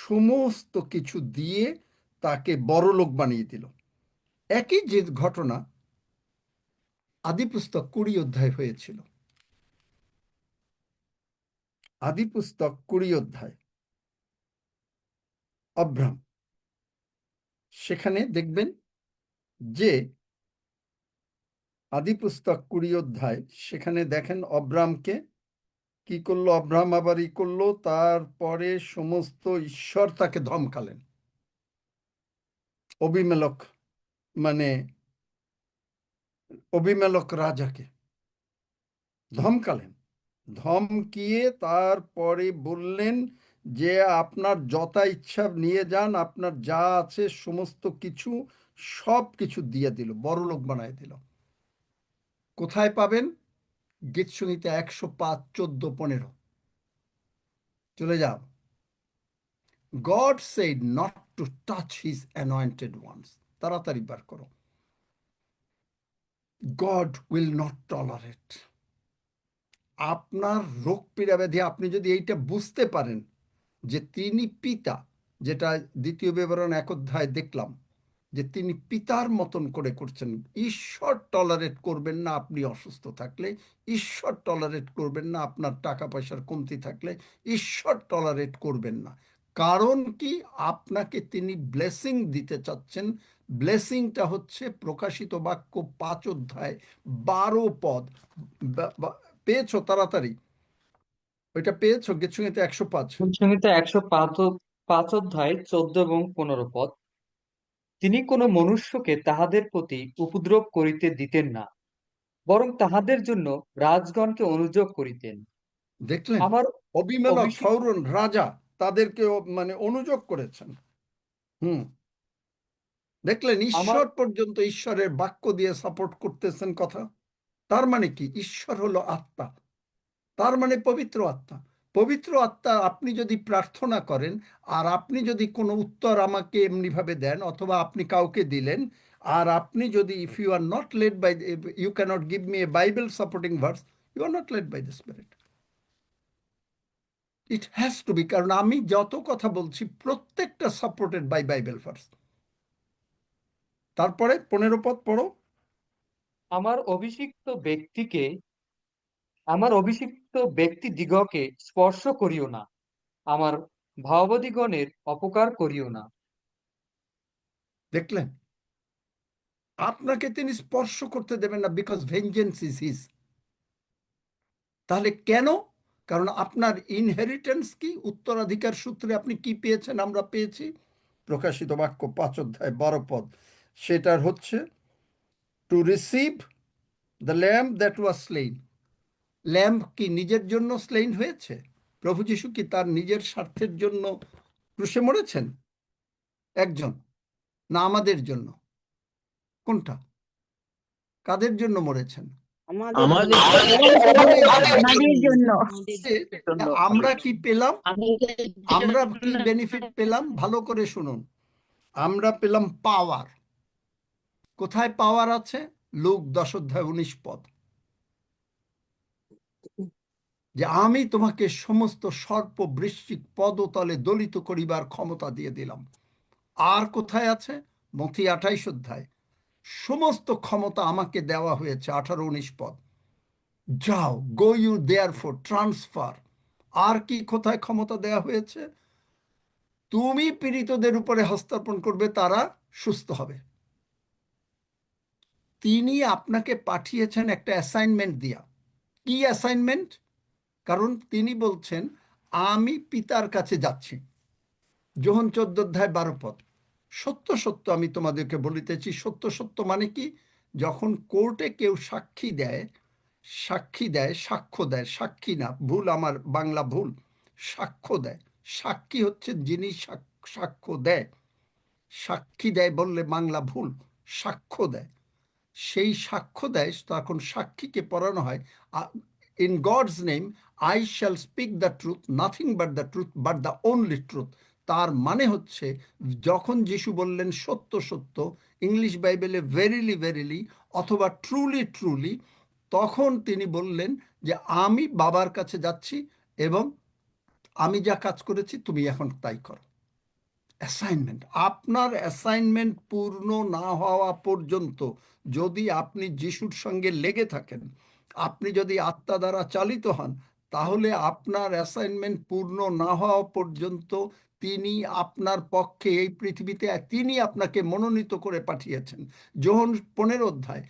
সমস্ত কিছু দিয়ে তাকে বড়লোক বানিয়ে দিল। একই যে ঘটনা আদিপুস্তক 20 অধ্যায় হয়েছিল। আদিপুস্তক 20 অধ্যায়, অব্রাম, সেখানে দেখবেন যে আদিপুস্তক 20 অধ্যায়, সেখানে দেখেন অব্রামকে কি করলো। অব্রাহাম আবার ই করলো, তারপরে সমস্ত ঈশ্বর তাকে ধমকালেন। অবিমেলক, মানে অবিমেলক রাজাকে ধমকালেন। ধমকিয়ে তারপরে বললেন যে আপনার যথা ইচ্ছা নিয়ে যান, আপনার যা আছে সমস্ত কিছু সব কিছু দিয়ে দিল, বড় লোক বানায় দিল। কোথায় পাবেন? গীতসংহিতা 105, 14, 15। চলে যাও। God said not to touch his anointed ones. তাড়াতাড়ি বার করো। God will not tolerate. আপনার রোগ পীড়া ব্যাধি, আপনি যদি এইটা বুঝতে পারেন যে তিনি পিতা, যেটা দ্বিতীয় বিবরণ 1 অধ্যায় দেখলাম, যে তিনি পিতার মতন করে করছেন। ঈশ্বর টলারেট করবেন না আপনি অসুস্থ থাকলে, ঈশ্বর টলারেট করবেন না আপনার টাকা পয়সার কমতি থাকলে, ঈশ্বর টলারেট করবেন না। কারণ কি? আপনাকে তিনি ব্লেসিং দিতে চাচ্ছেন। ব্লেসিংটা হচ্ছে প্রকাশিত বাক্য 5 অধ্যায় 12 পদ। পেয়েছো? তাড়াতাড়ি ওইটা পেয়েছো? গীতসংহিতা 105। সংহিতা 105 অধ্যায় 14 এবং 15 পদ। তিনি কোনো মনুষ্যকে তাহাদের প্রতি উপদ্রব করিতে দিতেন না, বরং তাহাদের জন্য রাজগণকে অনুযোগ করিতেন। দেখলেন? আমার অবিমেলক, অভিষিক্ত ফৌরন রাজা তাদেরকে মানে অনুযোগ করেছেন। দেখলেন? আমার ঈশ্বর পর্যন্ত ঈশ্বরের বাক্য দিয়ে সাপোর্ট করতেছেন কথা। তার মানে কি? ঈশ্বর হলো আত্মা, তার মানে পবিত্র আত্মা। পবিত্র আত্মা, আপনি যদি প্রার্থনা করেন আর আপনি যদি কোনো উত্তর আমাকে এমনিভাবে দেন, অথবা আপনি কাউকে দিলেন, আর আপনি যদি, if you are not led by, you cannot give me a Bible supporting verse, you are not led by the spirit. It has to be, কারণ আমি যত কথা বলছি প্রত্যেকটা সাপোর্টেড বাই বাইবেল ভার্স। তারপরে 15 পদ পড়ো। আমার অভিষিক্ত ব্যক্তিদিগকে স্পর্শ করিও না, আমার ভাববাদীগণের অপকার করিও না। দেখলেন? আপনাকে তিনি স্পর্শ করতে দেবেন না, বিকজ ভেঞ্জেন্স ইজ হিজ। তাহলে কেন? কারণ আপনার ইনহেরিটেন্স কি? উত্তরাধিকার সূত্রে আপনি কি পেয়েছেন? আমরা পেয়েছি প্রকাশিত বাক্য 5 অধ্যায় 12 পদ। সেটার হচ্ছে to receive the lamb that was slain. Lamb কি নিজের জন্য স্লেইন হয়েছে? প্রভু যীশু কি তার নিজের স্বার্থের জন্য ক্রুশে মরেছেন একজন, না আমাদের জন্য? কোনটা? কাদের জন্য মরেছেন? আমাদের জন্য। আমরা কি পেলাম? আমরা কি বেনিফিট পেলাম? ভালো করে শুনুন। আমরা পেলাম পাওয়ার। কোথায় পাওয়ার আছে? লুক 10 অধ্যায় 19 পদ, যে আমি তোমাকে সমস্ত সর্প বৃশ্চিক পদতলে দলিত করিবার ক্ষমতা দিয়ে দিলাম। আর কোথায় আছে? মথি 28 অধ্যায়, সমস্ত ক্ষমতা আমাকে দেওয়া হয়েছে, 18-19 পদ। যাও, গো ইউ দেয়ারফর, ট্রান্সফার। আর কি কোথায় ক্ষমতা দেওয়া হয়েছে? তুমি পীড়িতদের উপরে হস্তার্পণ করবে, তারা সুস্থ হবে। তিনি আপনাকে পাঠিয়েছেন একটা অ্যাসাইনমেন্ট দিয়া। কি অ্যাসাইনমেন্ট? কারণ তিনি বলছেন আমি পিতার কাছে যাচ্ছি। যোহন 14 অধ্যায় 12 পদ। সত্য সত্য আমি তোমাদেরকে বলিতেছি, সত্য সত্য মানে কি? যখন কোর্টে কেউ সাক্ষী দেয়, সাক্ষ্য দেয়, সাক্ষী না, ভুল, আমার বাংলা ভুল, সাক্ষ্য দেয়। সাক্ষী হচ্ছে যিনি সাক্ষ্য দেয়, সাক্ষী দেয় বললে বাংলা ভুল, সাক্ষ্য দেয়। সেই সাক্ষ্য দেয়, তখন সাক্ষীকে পড়ানো হয়, in God's name I shall speak the truth, nothing but the truth but the only truth. তার মানে হচ্ছে, যখন যিশু বললেন সত্য সত্য, ইংলিশ বাইবেলে ভেরিলি ভেরিলি অথবা ট্রুলি ট্রুলি, তখন তিনি বললেন যে আমি বাবার কাছে যাচ্ছি এবং আমি যা কাজ করেছি তুমি এখন তাই করো। অ্যাসাইনমেন্ট। আপনার অ্যাসাইনমেন্ট পূর্ণ না হওয়া পর্যন্ত যদি আপনি যিশুর সঙ্গে লেগে থাকেন, আপনি যদি আত্মা দ্বারা চালিত হন, তাহলে আপনার অ্যাসাইনমেন্ট পূর্ণ না হওয়া পর্যন্ত তিনি আপনার পক্ষে এই পৃথিবীতে, তিনি আপনাকে মনোনীত করে পাঠিয়েছেন। যোহন 15 অধ্যায়,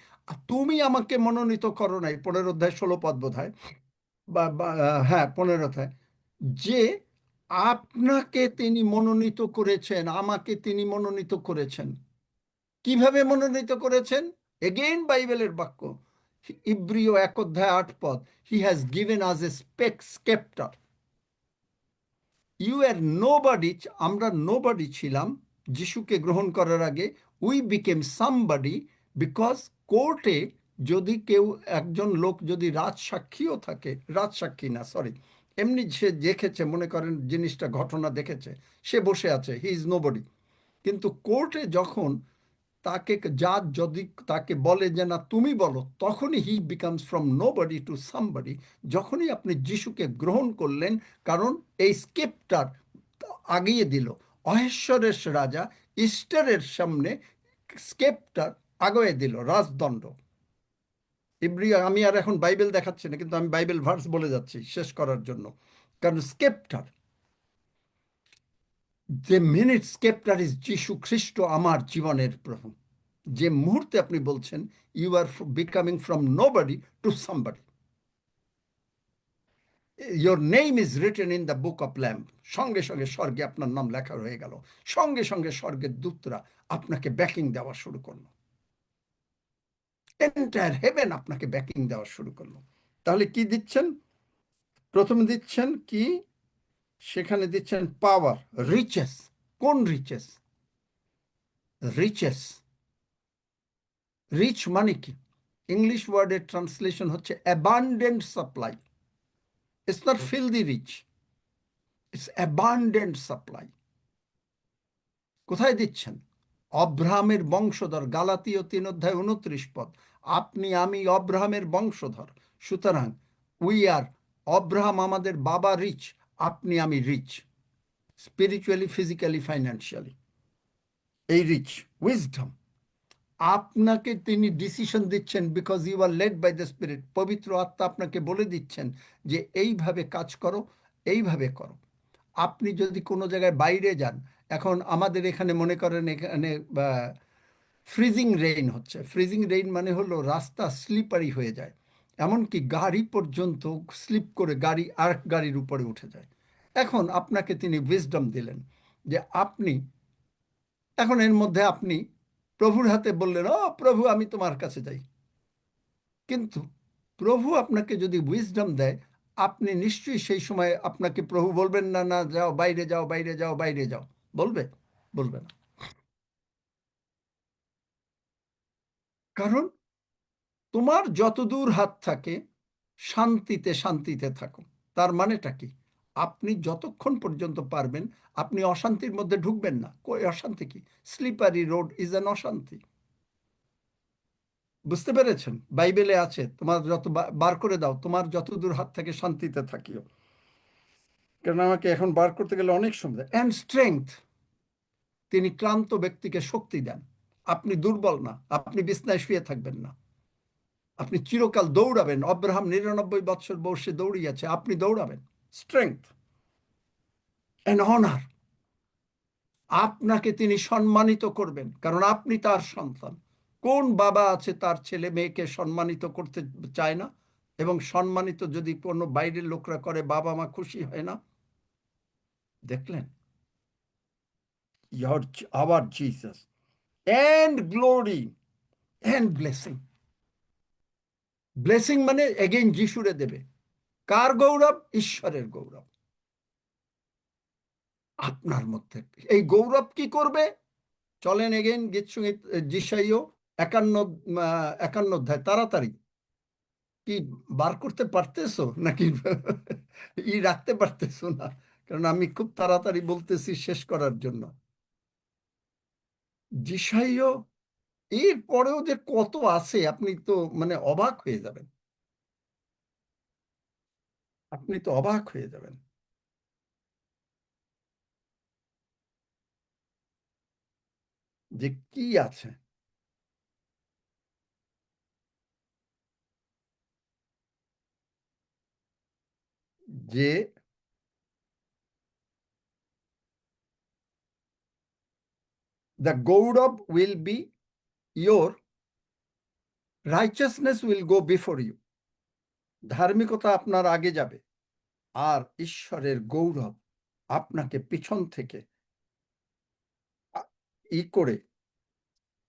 তুমি আমাকে মনোনীত করো নাই, 15 অধ্যায় 16 পদ বোধহয়, হ্যাঁ 15 অধ্যায়, যে আপনাকে তিনি মনোনীত করেছেন, আমাকে তিনি মনোনীত করেছেন। কিভাবে মনোনীত করেছেন? এগেইন বাইবেলের বাক্য, ইব্রিয় 1 অধ্যায় 8 পদ, he has given us a sceptre. You are nobody. আমরা নোবডি ছিলাম যিশুকে গ্রহণ করার আগে। উই বিকেম সামবডি বিকজ কোর্টে যদি কেউ একজন লোক যদি রাজসাক্ষীও থাকে, রাজসাক্ষী না সরি, এমনি সে দেখেছে, মনে করেন জিনিসটা ঘটনা দেখেছে, সে বসে আছে, হি ইজ নোবডি। কিন্তু কোর্টে যখন তাকে জাজ যদি তাকে বলে যে না তুমি বলো, তখনই হি becomes from nobody to somebody. যখনই আপনি যিশুকে গ্রহণ করলেন, কারণ এই স্কেপটার আগিয়ে দিল অহেশ্বরের রাজা ইস্টারের সামনে, স্কেপটার আগে দিল রাজদণ্ড। ইব্রিয়া, আমি আর এখন বাইবেল দেখাচ্ছি না, কিন্তু আমি বাইবেল ভার্স বলে যাচ্ছি শেষ করার জন্য। কারণ স্কেপটার, যে মিনিট স্কেপটার ইজ যিশু খ্রিস্ট আমার জীবনের প্রভু, যে মুহূর্তে আপনি বলছেন you are becoming from nobody to somebody, your name is written in the book of lamb, সঙ্গে সঙ্গে স্বর্গে আপনার নাম লেখা হয়ে গেল, সঙ্গে সঙ্গে স্বর্গের দূতরা আপনাকে ব্যাকিং দেওয়া শুরু করলো, এন্টায়ার হেভেন আপনাকে ব্যাকিং দেওয়া শুরু করলো। তাহলে কি দিচ্ছেন? প্রথমে দিচ্ছেন কি? সেখানে দিচ্ছেন পাওয়ার, রিচেস। কোন রিচেস? রিচেস, রিচ মানে কি? ইংলিশ ওয়ার্ডের ট্রান্সলেশন হচ্ছে abundant supply. It's not filthy rich, it's abundant supply. কোথায় দিচ্ছেন? অব্রাহামের বংশধর, গালাতীয় 3:29 আপনি আমি অব্রাহামের বংশধর, সুতরাং উই আর, অব্রাহাম আমাদের বাবা রিচ, আপনি আমি রিচ, স্পিরিচুয়ালি, ফিজিক্যালি, ফাইন্যান্সিয়ালি। এই রিচ উইজডম আপনাকে তিনি ডিসিশন দিচ্ছেন, because you are led by the spirit. পবিত্র আত্মা আপনাকে বলে দিচ্ছেন যে এইভাবে কাজ করো, এইভাবে করো। আপনি যদি কোনো জায়গায় বাইরে যান, এখন আমাদের এখানে মনে করেন এখানে ফ্রিজিং রেইন হচ্ছে। ফ্রিজিং রেইন মানে হলো রাস্তা স্লিপারি হয়ে যায়, এমনকি গাড়ি পর্যন্ত স্লিপ করে গাড়ি আর গাড়ির উপরে উঠে যায়। এখন আপনাকে তিনি উইজডম দিলেন যে আপনি এখন এর মধ্যে আপনি প্রভুর হাতে বললেন, ও প্রভু আমি তোমার কাছে যাই। কিন্তু প্রভু আপনাকে যদি উইজডম দেয়, আপনি নিশ্চয়ই সেই সময় আপনাকে প্রভু বলবেন না, না যাও বাইরে যাও, বাইরে যাও, বাইরে যাও, বলবে? বলবে না। কারণ তোমার যতদূর হাত থাকে শান্তিতে শান্তিতে থাকো। তার মানেটা কি? আপনি যতক্ষণ পর্যন্ত পারবেন আপনি অশান্তির মধ্যে ঢুকবেন না। কই অশান্তি কি? স্লিপারি রোড ইজ অ্যান অশান্তি। বুঝতে পেরেছেন? বাইবেলে আছে, তোমার যত বার করে দাও, তোমার যতদূর হাত থেকে শান্তিতে থাকিও। কারণ আমাকে এখন বার করতে গেলে অনেক সময়। অ্যান্ড স্ট্রেংথ, তিনি ক্লান্ত ব্যক্তিকে শক্তি দেন। আপনি দুর্বল না, আপনি বিছনায় শুয়ে থাকবেন না, আপনি চিরকাল দৌড়াবেন। অব্রাহাম 99 বছর বয়সে দৌড়িয়েছে, আপনি দৌড়াবেন। স্ট্রেংথ অ্যান্ড অনার, আপনাকে তিনি সম্মানিত করবেন, কারণ আপনি তার সন্তান। কোন বাবা আছে তার ছেলে মেয়েকে সম্মানিত করতে চায় না? এবং সম্মানিত যদি কোনো বাইরের লোকরা করে, বাবা মা খুশি হয় না? দেখলেন? Our Jesus and glory and blessing. Blessing মানে এগেইন যিশুরে দেবে। কার গৌরব? ঈশ্বরের গৌরব আপনার মধ্যে। এই গৌরব কি করবে? চলেন এগেইন গীত সঙ্গীত যিশাইয় 51 অধ্যায়, তাড়াতাড়ি। কি বার করতে পারতেছো নাকি রাখতে পারতেছো না? কারণ আমি খুব তাড়াতাড়ি বলতেছি শেষ করার জন্য। যিশাইয়, এর পরেও যে কত আছে আপনি তো মানে অবাক হয়ে যাবেন, আপনি তো অবাক হয়ে যাবেন যে কি আছে। যে the Gaurav will be your righteousness will go before you, ধার্মিকতা আপনার আগে যাবে, আর ঈশ্বরের গৌরব আপনাকে পিছন থেকে ই করে।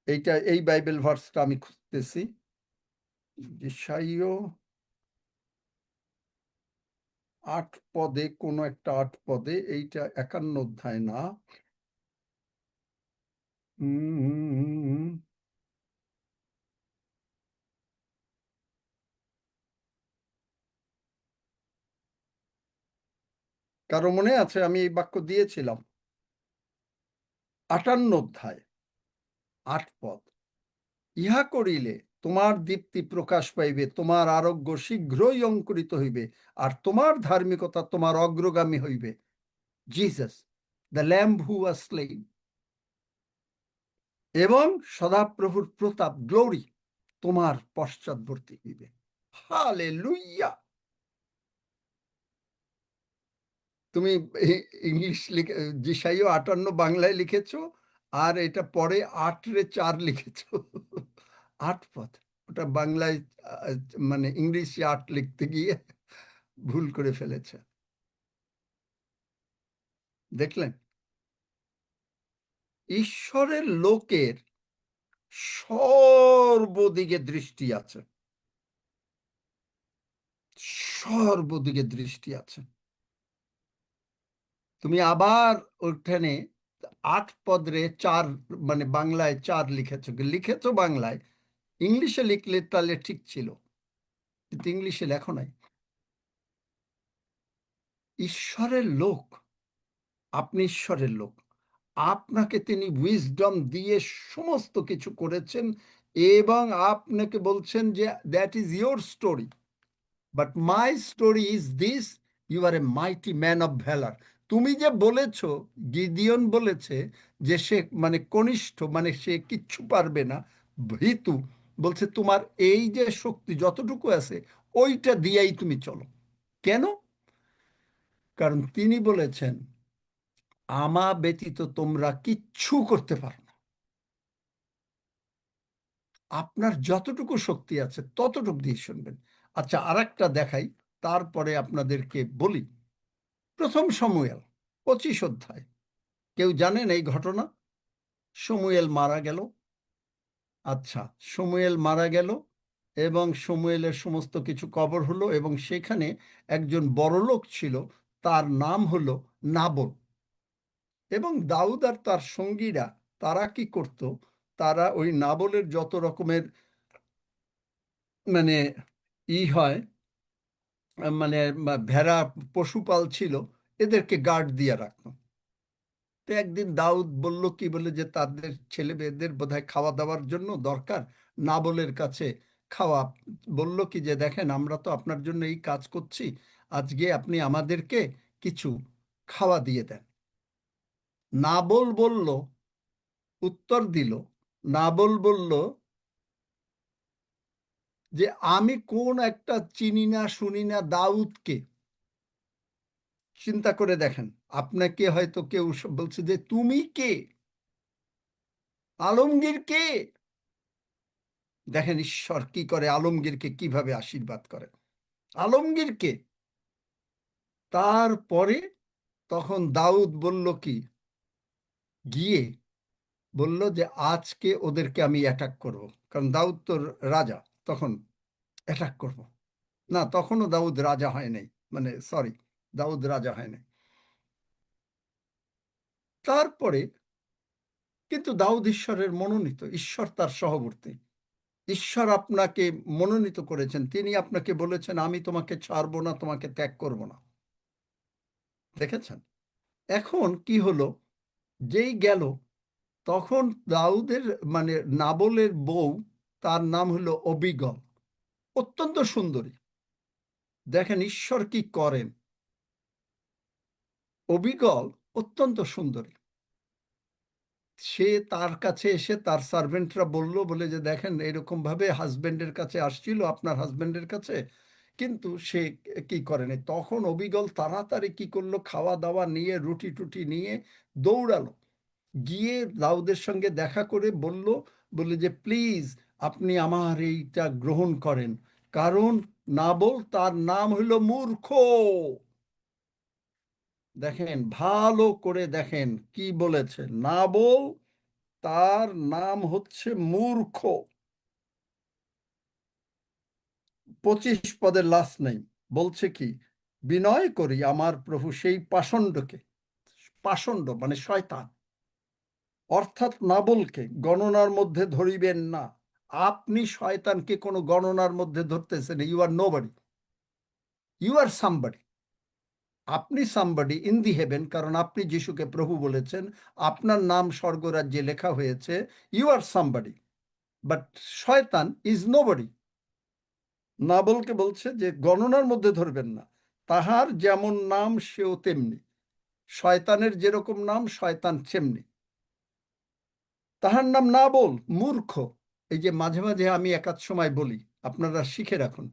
এইটা, এই বাইবেল ভার্সটা আমি খুঁজতেছি, যিশাইয় 8 পদে, কোন একটা 8 পদে, এইটা 51 অধ্যায় না, উম, কারো মনে আছে আমি এই বাক্য দিয়েছিলাম? 58 অধ্যায় 8 পদ। ইহা করিলে তোমার দীপ্তি প্রকাশ পাইবে, তোমার আরোগ্য শীঘ্রই অঙ্কুরিত হইবে, আর তোমার ধার্মিকতা তোমার অগ্রগামী হইবে। জিসাস, দ্য ল্যাম্ব হু ওয়াজ স্লেইন। এবং সদাপ্রভুর প্রতাপ, গ্লোরি, তোমার পশ্চাৎবর্তী হইবে। হালেলুইয়া। তুমি ইংলিশ লিখে যিশাইও 58 বাংলায় লিখেছো, আর এটা পরে 8-4 লিখেছো। 8 পদ। ওটা বাংলায় মানে ইংলিশে 8 লিখতে গিয়ে ভুল করে ফেলেছে। দেখলেন, ঈশ্বরের লোকের সর্বদিকে দৃষ্টি আছে, সর্বদিকে দৃষ্টি আছে। তুমি আবার ওখানে 8 পদরে 4 মানে বাংলায় 4 লিখেছো বাংলায়, ইংলিশে লিখলে তাহলে ঠিক ছিল, কিন্তু ইংলিশে লেখো নাই। ঈশ্বরের লোক, আপনি ঈশ্বরের লোক, আপনাকে তিনি উইজডম দিয়ে সমস্ত কিছু করেছেন, এবং আপনাকে বলছেন যে that is your story, but my story is this, you are a mighty man of valour. তুমি যে বলেছ, গিদিয়ন বলেছে যে সে মানে কনিষ্ঠ, মানে সে কিচ্ছু পারবে না, ভীতু, বলছে তোমার এই যে শক্তি যতটুকু আছে ওইটা দিয়েই তুমি চলো। কেন? কারণ তিনি বলেছেন আমা ব্যতীত তোমরা কিচ্ছু করতে পারো না। আপনার যতটুকু শক্তি আছে ততটুকু দিয়ে শুনবেন। আচ্ছা, আরেকটা দেখাই, তারপরে আপনাদেরকে বলি। প্রথম শমূয়েল 25 অধ্যায়। কেউ জানেন এই ঘটনা? শমূয়েল মারা গেল। আচ্ছা, শমূয়েল মারা গেল এবং শমূয়েলের সমস্ত কিছু কবর হলো, এবং সেখানে একজন বড়লোক ছিল, তার নাম হলো নাবল। এবং দাউদ আর তার সঙ্গীরা তারা কি করত? তারা ওই নাবলের যত রকমের মানে হয়, মানে ভেড়া পশুপাল ছিল, এদেরকে গার্ড দিয়ে রাখত। তো একদিন দাউদ বলল কি, বলে যে তাদের ছেলে মেয়েদের বোধহয় খাওয়া দাওয়ার জন্য দরকার, নাবলের কাছে খাওয়া। বলল কি যে দেখেন, আমরা তো আপনার জন্য এই কাজ করছি, আজকে আপনি আমাদেরকে কিছু খাওয়া দিয়ে দেন। নাবল বলল, উত্তর দিল, নাবল বলল যে আমি কোন একটা চিনি না শুনি না দাউদকে। চিন্তা করে দেখেন, আপনাকে হয়তো কেউ বলছে যে তুমি কে, আলমগীর কে। দেখেন ঈশ্বর কি করে, আলমগীরকে কিভাবে আশীর্বাদ করে। আলমগীরকে তারপরে তখন দাউদ বলল কি, গিয়ে বলল যে আজকে ওদেরকে আমি অ্যাটাক করব, কারণ দাউদ তো রাজা, তখন অ্যাটাক করব। না, তখনও দাউদ রাজা হয় নাই, মানে সরি, দাউদ রাজা হয় নাই। তারপরে কিন্তু দাউদ ঈশ্বরের মনোনীত, ঈশ্বর তার সহবর্তী, ঈশ্বর আপনাকে মনোনীত করেছেন, তিনি আপনাকে বলেছেন আমি তোমাকে ছাড়বো না, তোমাকে ত্যাগ করব না। দেখেছেন? এখন কি হলো, যেই গেল, তখন দাউদের মানে নাবলের বউ, তার নাম হলো অবিগল, অত্যন্ত সুন্দরী। দেখেন ঈশ্বর কি করেন। অবিগল অত্যন্ত সুন্দরী, সে তার কাছে এসে তার সার্ভেন্টরা বলে যে দেখেন এরকম ভাবে হাজবেন্ডের কাছে আসছিল, আপনার হাজবেন্ডের কাছে, কিন্তু সে কি করেনি। তখন অবিগল তাড়াতাড়ি কি করলো, খাওয়া দাওয়া নিয়ে রুটি টুটি নিয়ে দৌড়ালো, গিয়ে দাউদের সঙ্গে দেখা করে বলে যে প্লিজ আপনি আমার এইটা গ্রহণ করেন, কারণ নাবল তার নাম হলো মূর্খ। দেখেন, ভালো করে দেখেন কি বলেছে, নাবল তার নাম হচ্ছে মূর্খ। 25 পদের লাস্ট নেই, বলছে কি, বিনয় করি আমার প্রভু সেই পাষণ্ডকে, পাষণ্ড মানে শয়তান, অর্থাৎ নাবলকে গণনার মধ্যে ধরিবেন না। আপনি শয়তানকে কোনো গণনার মধ্যে ধরতেছেন, you are nobody, you are somebody. আপনি সামবডি ইন দি হেভেন, কারণ আপনি যিশুকে প্রভু বলেছেন, আপনার নাম স্বর্গরাজ্যে লেখা হয়েছে, ইউ আর সামবডি, বাট শয়তান ইজ নোবডি। নাবলকে বলছে যে গণনার মধ্যে ধরবেন না, তাহার যেমন নাম সেও তেমনি। শয়তানের যেরকম নাম, শয়তান সেমনি। তাহার নাম নাবল, মূর্খ। এই যে মাঝে মাঝে আমি একাধ সময় বলি, আপনারা শিখে রাখুন,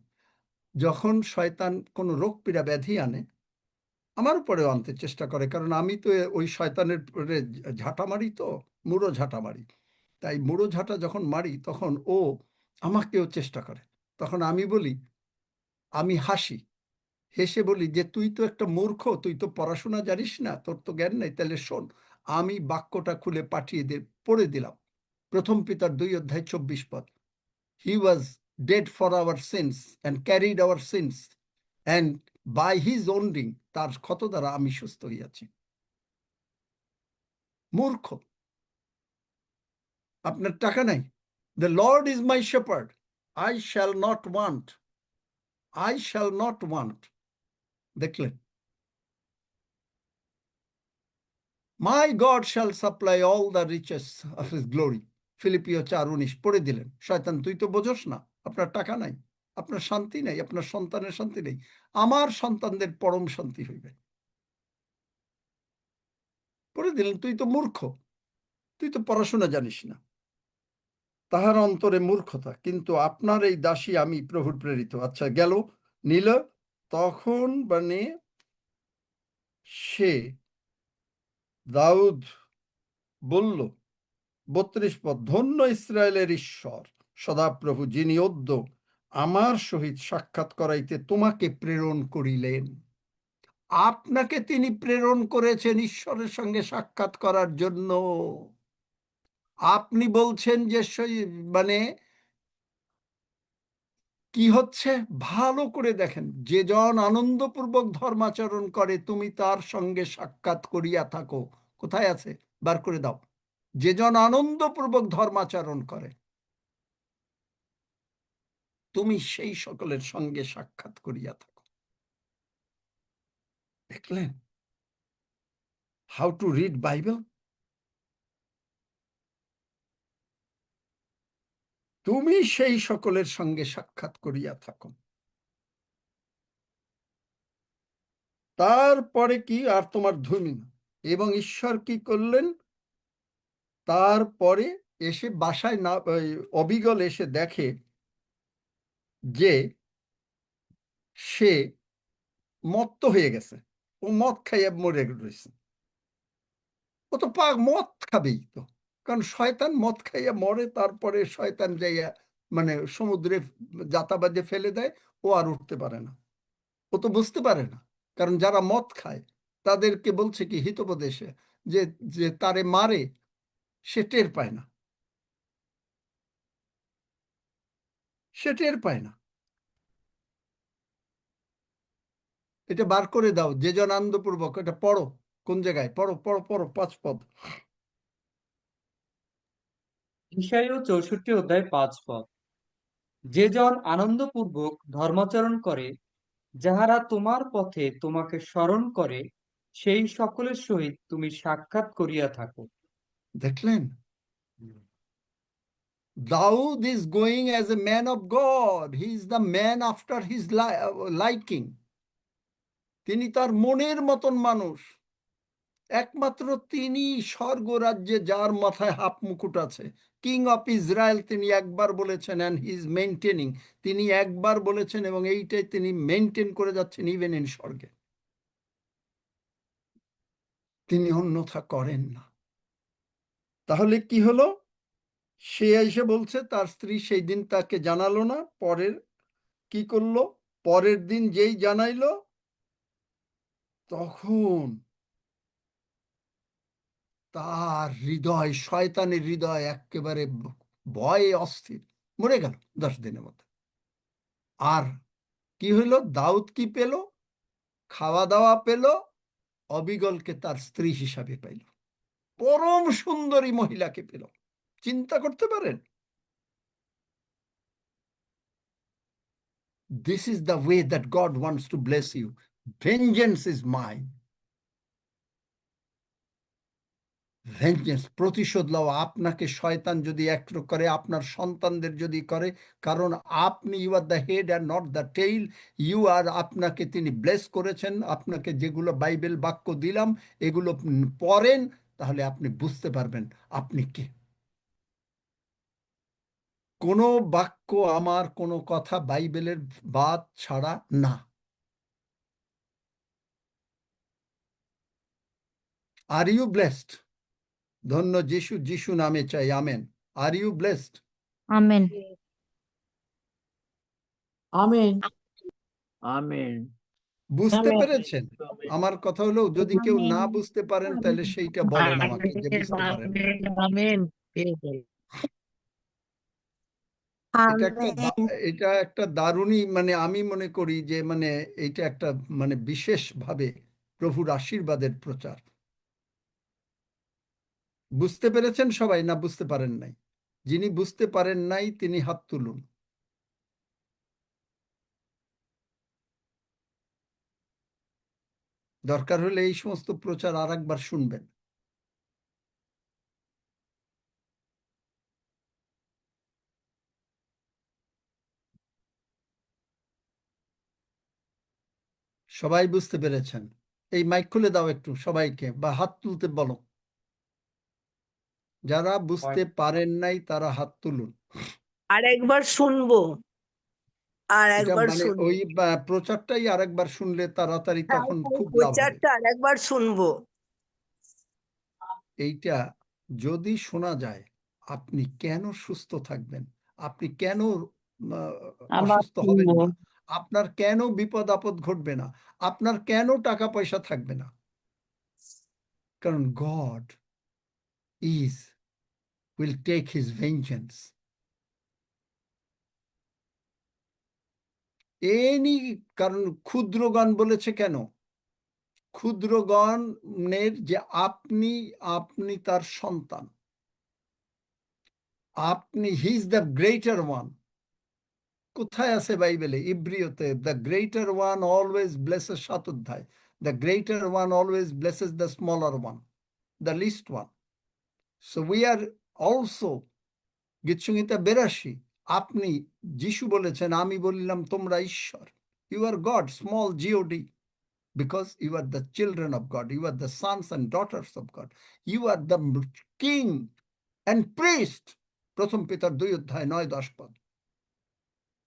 যখন শয়তান কোনো রোগ পীড়া ব্যাধি আনে, আমার উপরেও আনতে চেষ্টা করে, কারণ আমি তো ওই শয়তানের উপরে ঝাঁটা মারি, তো মুড়ো ঝাঁটা মারি। তাই মুড়ো ঝাঁটা যখন মারি, তখন ও আমাকেও চেষ্টা করে। তখন আমি বলি, আমি হাসি, হেসে বলি যে তুই তো একটা মূর্খ, তুই তো পড়াশোনা জানিস না, তোর তো জ্ঞান নেই, তাহলে শোন। আমি বাক্যটা খুলে পাঠিয়ে পড়ে দিলাম, 1 Peter 2:24 He was dead for our sins and carried our sins, and by his wounding, তার ক্ষত দ্বারা আমি সুস্থ হইয়াছি। মূর্খ, আপনার টাকা নাই, the Lord is my shepherd, I shall not want, I shall not want। দেখলেন, my God shall supply all the riches of his glory, ফিলিপিও 4:19 পড়ে দিলেন। শয়তান, তুই তো বোঝস না, আপনার টাকা নাই, আপনার শান্তি নাই, আপনার সন্তানের শান্তি নেই, আমার সন্তানদের পরম শান্তি হইবে। পড়ে দিলেন, তুই তো মূর্খ, তুই তো পড়াশোনা জানিস না। তাহার অন্তরে মূর্খতা, কিন্তু আপনার এই দাসী আমি প্রভুর প্রেরিত। আচ্ছা, গেল, নিল। তখন মানে সে দাউদ বলল, 32 ধন্য ইসরায়েলের ঈশ্বর সদাপ্রভু, যিনি অদ্য আমার সহিত সাক্ষাৎ করাইতে তোমাকে প্রেরণ করিলেন। আপনাকে তিনি প্রেরণ করেছেন ঈশ্বরের সঙ্গে সাক্ষাৎ করার জন্য। আপনি বলছেন যে মানে কি হচ্ছে, ভালো করে দেখেন, যে জন আনন্দপূর্বক ধর্মাচরণ করে তুমি তার সঙ্গে সাক্ষাৎ করিয়া থাকো। কোথায় আছে, বার করে দাও। যে জন আনন্দপূর্বক ধর্মাচরণ করে, তুমি সেই সকলের সঙ্গে সাক্ষাৎ করিয়া থাকো। দেখলেন হাউ টু রিড বাইবেল? তুমি সেই সকলের সঙ্গে সাক্ষাৎ করিয়া থাকো। তারপরে কি, আর তোমার ধর্মী না। এবং ঈশ্বর কি করলেন, তারপরে এসে বাসায় না, অবিগল এসে দেখে যে সে মত্ত হয়ে গেছে, ও মদ খাইয়া মরে রয়েছে। ও তো মদ খাবেই তো, কারণ শয়তান মদ খাইয়া মরে, তারপরে শয়তান যাইয়া মানে সমুদ্রে যাতাবাজে ফেলে দেয়, ও আর উঠতে পারে না। ও তো বুঝতে পারে না, কারণ যারা মদ খায় তাদেরকে বলছে কি হিতোপদেশে, যে যে তারে মারে সে টের পায় না, সে টের পায় না। এটা বার করে দাও, যে জন আনন্দপূর্বক, এটা পড়ো, কোন জায়গায় পড়ো, পড়ো পড়ো, 5 পদ। ঈশাইয়া 64 অধ্যায় 5 পদ। যে জন আনন্দপূর্বক ধর্মাচরণ করে, যাহারা তোমার পথে তোমাকে স্মরণ করে, সেই সকলের সহিত তুমি সাক্ষাৎ করিয়া থাকো। দেখলেন, Daud is going as a man of God. He is the man after his liking. তিনি তার মনের মতন মানুষ। একমাত্র তিনি স্বর্গরাজ্যে, যার মাথায় হাফ মুকুট আছে, কিং অফ ইসরায়েল, তিনি একবার বলেছেন, অ্যান্ড হি ইজ মেইনটেনিং। তিনি একবার বলেছেন এবং এইটাই তিনি মেইনটেন করে যাচ্ছেন ইভেন ইন স্বর্গে। তিনি অন্যথা করেন না। তাহলে কি হলো, সে এসে বলছে তার স্ত্রী সেই দিন তাকে জানালো না, পরের কি করলো, পরের দিন যেই জানাইলো, তখন তার হৃদয়, শয়তানের হৃদয় একেবারে ভয়ে অস্থির, মরে গেল 10 দিনের মধ্যে। আর কি হইলো, দাউদ কি পেল, খাওয়া দাওয়া পেল, অবিগলকে তার স্ত্রী হিসাবে পাইল। পরম সুন্দরী মহিলাকে পেল। চিন্তা করতে পারেন? This is the way that God wants to bless you. Vengeance is mine. Vengeance, প্রতিশোধ লও। আপনাকে শয়তান যদি একটু করে, আপনার সন্তানদের যদি করে, কারণ আপনি, you are the head and not the tail. You are, আপনাকে তিনি ব্লেস করেছেন। আপনাকে যেগুলো বাইবেল বাক্য দিলাম এগুলো পড়েন, তাহলে আপনি বুঝতে পারবেন আপনি কে। কোনো বাক্য, আমার কোনো কথা বাইবেলের বাদ ছাড়া না। Are you blessed? ধন্য যিশু, যিশু নামে চাই, amen. Are you blessed? Amen. Amen. Amen. বুঝতে আমেন। পেরেছেন? আমার কথা হলো, যদি কেউ না বুঝতে পারেন তাহলে সেইটা বলেন আমাকে যে বুঝতে পারেন না। আমেন। এটা একটা দারুণই, মানে আমি মনে করি যে মানে এটা একটা মানে বিশেষভাবে প্রভুর আশীর্বাদের প্রচার। বুঝতে পেরেছেন সবাই, না বুঝতে পারেন নাই? যিনি বুঝতে পারেন নাই তিনি হাত তুলুন। দরকার হলে এই সমস্ত প্রচার আর একবার শুনবেন। সবাই বুঝতে পেরেছেন? এই মাইক খুলে দাও একটু সবাইকে, বা হাত তুলতে বলো। যারা বুঝতে পারেন নাই তারা হাত তুলুন। আরেকবার শুনবো, আর এটা একবার মানে শুনবো, ওই প্রচারটাই আরেকবার শুনলে তাড়াতাড়ি হ্যাঁ, তখন ওই খুব লাভ হবে। প্রচারটা আরেকবার শুনবো। এইটা যদি শোনা যায়, আপনি কেন সুস্থ থাকবেন? আপনি কেন আবার অসুস্থ হবেন শুনবো। না? আপনার কেন বিপদ আপদ ঘটবে না? আপনার কেন টাকা পয়সা থাকবে না? কারণ god will take his vengeance. কারণ ক্ষুদ্রগণ বলেছে কেন? ক্ষুদ্রগণের যে আপনি তার সন্তান, আপনি, he is the greater one. কোথায় আছে বাইবেলে? ইব্রিয়তে, the greater one always blesses, 7 অধ্যায়, the greater one always blesses the smaller one, the least one. So we are also, গীতসংহিতা 82, আপনি, যিশু বলেছেন, আমি বলিলাম তোমরা ঈশ্বর। You are God, small God, because you are the children of God, you are the sons and daughters of God, you are the king and priest. প্রথম পিতর 2 অধ্যায় 9-10 পদ।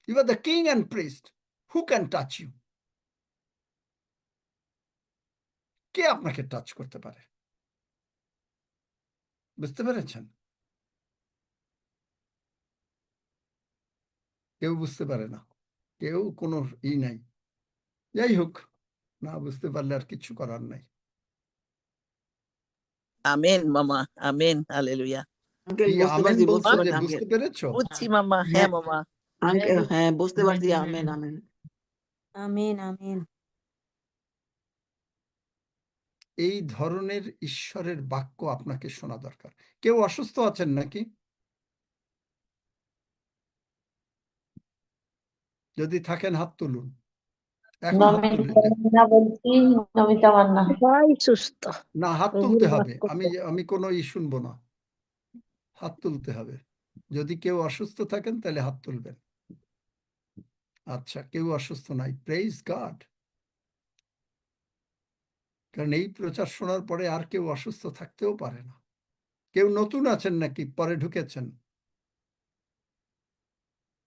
You are the king and priest. Who can touch you? কে আপনাকে touch করতে পারে? বুঝতে পেরেছেন? কেউ বুঝতে পারে না, কেউ কোনো নাই। যাই হোক, না বুঝতে পারলে আর কিছু করার নাই। আমেন মামা, আমেন, হালেলুয়া। আঙ্কেল কি বুঝতে আমেন পারছি, বলছো যে আঙ্কেল। বুঝতে পেরেছো? বুঝছি মামা, হ্যাঁ হ্যাঁ মামা। আঙ্কেল, হ্যাঁ বুঝতে পারছি। Amen, amen. আমিন আমিন। এই ধরনের ঈশ্বরের বাক্য আপনাকে শোনা দরকার। কেউ অসুস্থ আছেন নাকি? যদি থাকেন হাত তুলুন, এখন হাত তুলে দেন। সবাই সুস্থ। না, হাত প্রভুর তুলতে হবে। বাক্য আমি কোনো শুনবো না, হাত তুলতে হবে। যদি কেউ অসুস্থ থাকেন তাহলে হাত তুলবেন। আচ্ছা, কেউ অসুস্থ নাই, প্রেইজ গড। কারণ এই প্রচার শোনার পরে আর কেউ অসুস্থ থাকতেও পারে না। কেউ নতুন আছেন নাকি, পরে ঢুকেছেন?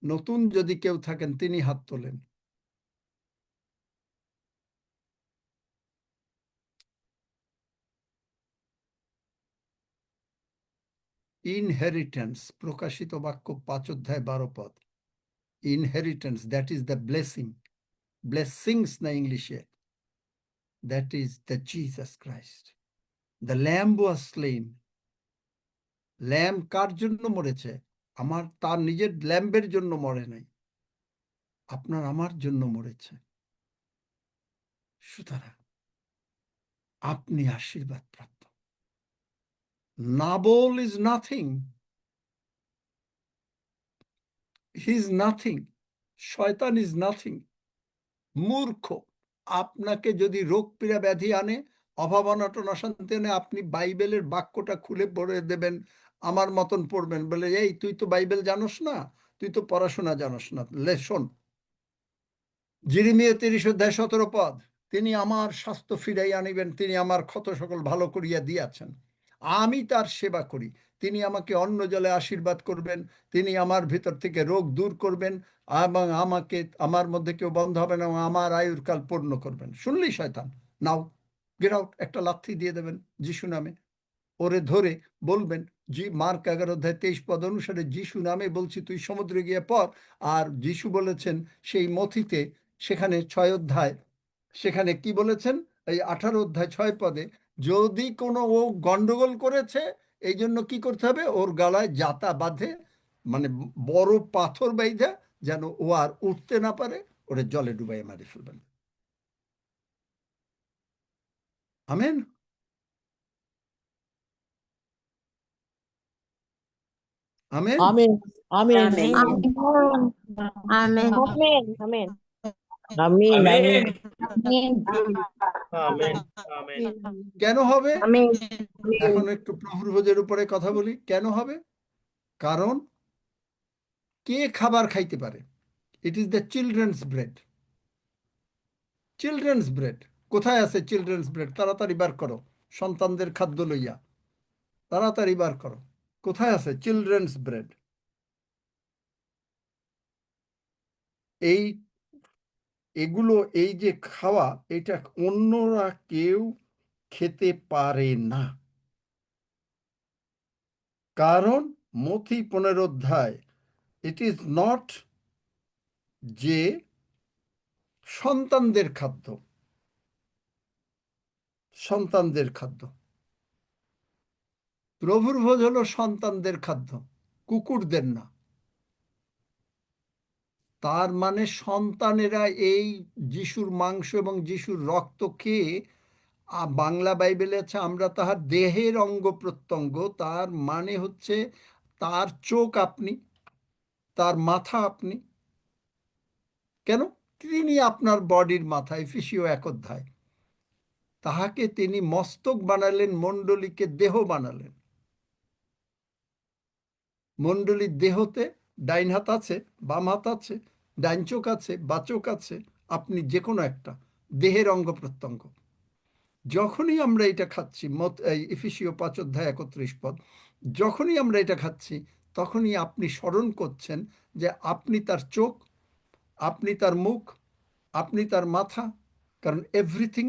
নতুন যদি কেউ থাকেন তিনি হাত তোলেন। ইনহেরিটেন্স, প্রকাশিত বাক্য 5 অধ্যায় 12 পদ। Inheritance, that is the blessing. Blessings না ইংলিশে, that is the Jesus Christ. The lamb was slain. Lamb কার জন্য মরেছে? তার নিজের ল্যাম্বের জন্য মরে নাই, আপনার আমার জন্য মরেছে। সুতরাং আপনি আশীর্বাদ প্রাপ্ত। Nabal is nothing, he is nothing, শয়তান ইজ নাথিং। মূর্খ। আপনাকে যদি রোগ পীড়া ব্যাধি আনে, অভাব অনটন অশান্তি আনে, আপনি বাইবেলের বাক্যটা খুলে পড়ে দেবেন, আমার মতন পড়বেন, বলে এই তুই তো বাইবেল জানোস না, তুই তো পড়াশোনা জানোস না। শোন, যিরমিয়া 30:17 তিনি আমার স্বাস্থ্য ফিরাইয়া আনিবেন, তিনি আমার ক্ষত সকল ভালো করিয়া দিয়াছেন, আমি তার সেবা করি, তিনি আমাকে অন্ন জলে আশীর্বাদ করবেন, তিনি আমার ভিতর থেকে রোগ দূর করবেন, এবং আমাকে, আমার মধ্যে কেউ বন্ধ হবে না, এবং আমার আয়ুর কাল পূর্ণ করবেন। শুনলি শয়তান, নাও গেট আউট, একটা লাথি দিয়ে দেবেন যিশু নামে। ওরে ধরে বলবেন, মার্ক 11:23 অনুসারে যিশু নামে বলছি, তুই সমুদ্রে গিয়ে পর। আর যিশু বলেছেন সেই মথিতে, সেখানে 6 অধ্যায়, সেখানে কি বলেছেন, এই 18 অধ্যায় 6 যদি কোনো ও গন্ডগোল করেছে, এই জন্য কি করতে হবে, ওর গলায় জাতা বাঁধে, মানে বড় পাথর বাইধা, যেন ও আর উঠতে না পারে, ওরে জলে ডুবাই মারি ফেলবেন। Amen, amen. Amen, amen, amen. Amen. Amen amen amen, amen, amen. কেন হবে? আমেন। এখন একটু প্রভুর ভোজের উপরে কথা বলি। কেন হবে? কারণ কে খাবার খাইতে পারে? It is the children's bread. Children's bread কোথায় আছে? চিলড্রেন্স ব্রেড তাড়াতাড়ি বার করো, সন্তানদের খাদ্য লইয়া তাড়াতাড়ি বার করো। কোথায় আছে চিলড্রেন্স ব্রেড? এই এগুলো, এই যে খাওয়া, এটা অন্যরা কেউ খেতে পারে না। কারণ মথি 15 অধ্যায়, ইট ইজ নট যে সন্তানদের খাদ্য, সন্তানদের খাদ্য। প্রভুর ভোজ হলো সন্তানদের খাদ্য, কুকুরদের না। তার মানে সন্তানেরা এই যিশুর মাংস এবং যিশুর রক্ত খেয়ে, বাংলা বাইবেলে আছে, আমরা তাহার দেহের অঙ্গ প্রত্যঙ্গ। তার মানে হচ্ছে তার চোখ আপনি, তার মাথা আপনি। কেন? তিনি আপনার বডির মাথা, এফেসীয় 1 অধ্যায়। তাহাকে তিনি মস্তক বানালেন, মণ্ডলীকে দেহ বানালেন। মণ্ডলীর দেহতে ডাইন হাত আছে, বাম হাত আছে, ডাইন চোখ আছে, বা চোখ আছে, আপনি যে কোনো একটা দেহের অঙ্গ প্রত্যঙ্গ। যখনই আমরা এটা খাচ্ছি, এফেসীয় 5 অধ্যায় 31 যখনই আমরা এটা খাচ্ছি, তখনই আপনি স্মরণ করছেন যে আপনি তার চোখ, আপনি তার মুখ, আপনি তার মাথা। কারণ everything,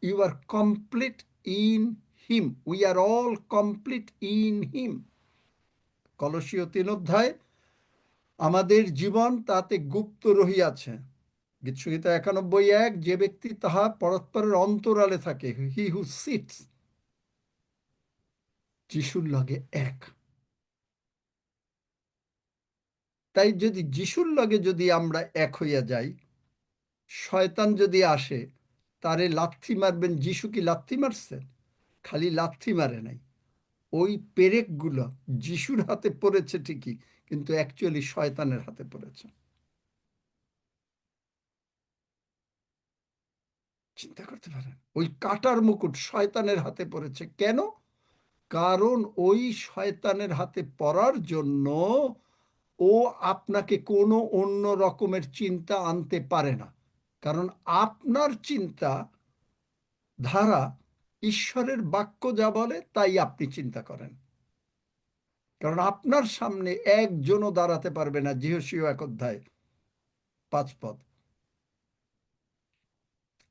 you are complete in him, we are all complete in him. কলসীয় 3 অধ্যায়, আমাদের জীবন তাতে গুপ্ত রহিয়াছে। গীতসংহিতা 91:1, যে ব্যক্তি তাহা পরস্পরের অন্তরালে থাকে, হি হু সিটস, যিশুর লগে এক। তাই যদি যিশুর লগে যদি আমরা এক হইয়া যাই, শয়তান যদি আসে, তারে লাথি মারবেন। যিশু কি লাথি মারছেন? খালি লাথি মারে নাই, ওই পেরেকগুলো যিশুর হাতে পড়েছে ঠিকই, কিন্তু অ্যাকচুয়ালি শয়তানের হাতে পড়েছে। চিন্তা করতে পারেন, ওই কাটার মুকুট শয়তানের হাতে পড়েছে। কেন? কারণ ওই শয়তানের হাতে পড়ার জন্য ও আপনাকে কোনো অন্য রকমের চিন্তা আনতে পারে না। কারণ আপনার চিন্তা ধারা ঈশ্বরের বাক্য যা বলে তাই আপনি চিন্তা করেন। কারণ আপনার সামনে একজনও দাঁড়াতে পারবে না, যিহোশীয় 1 অধ্যায় 5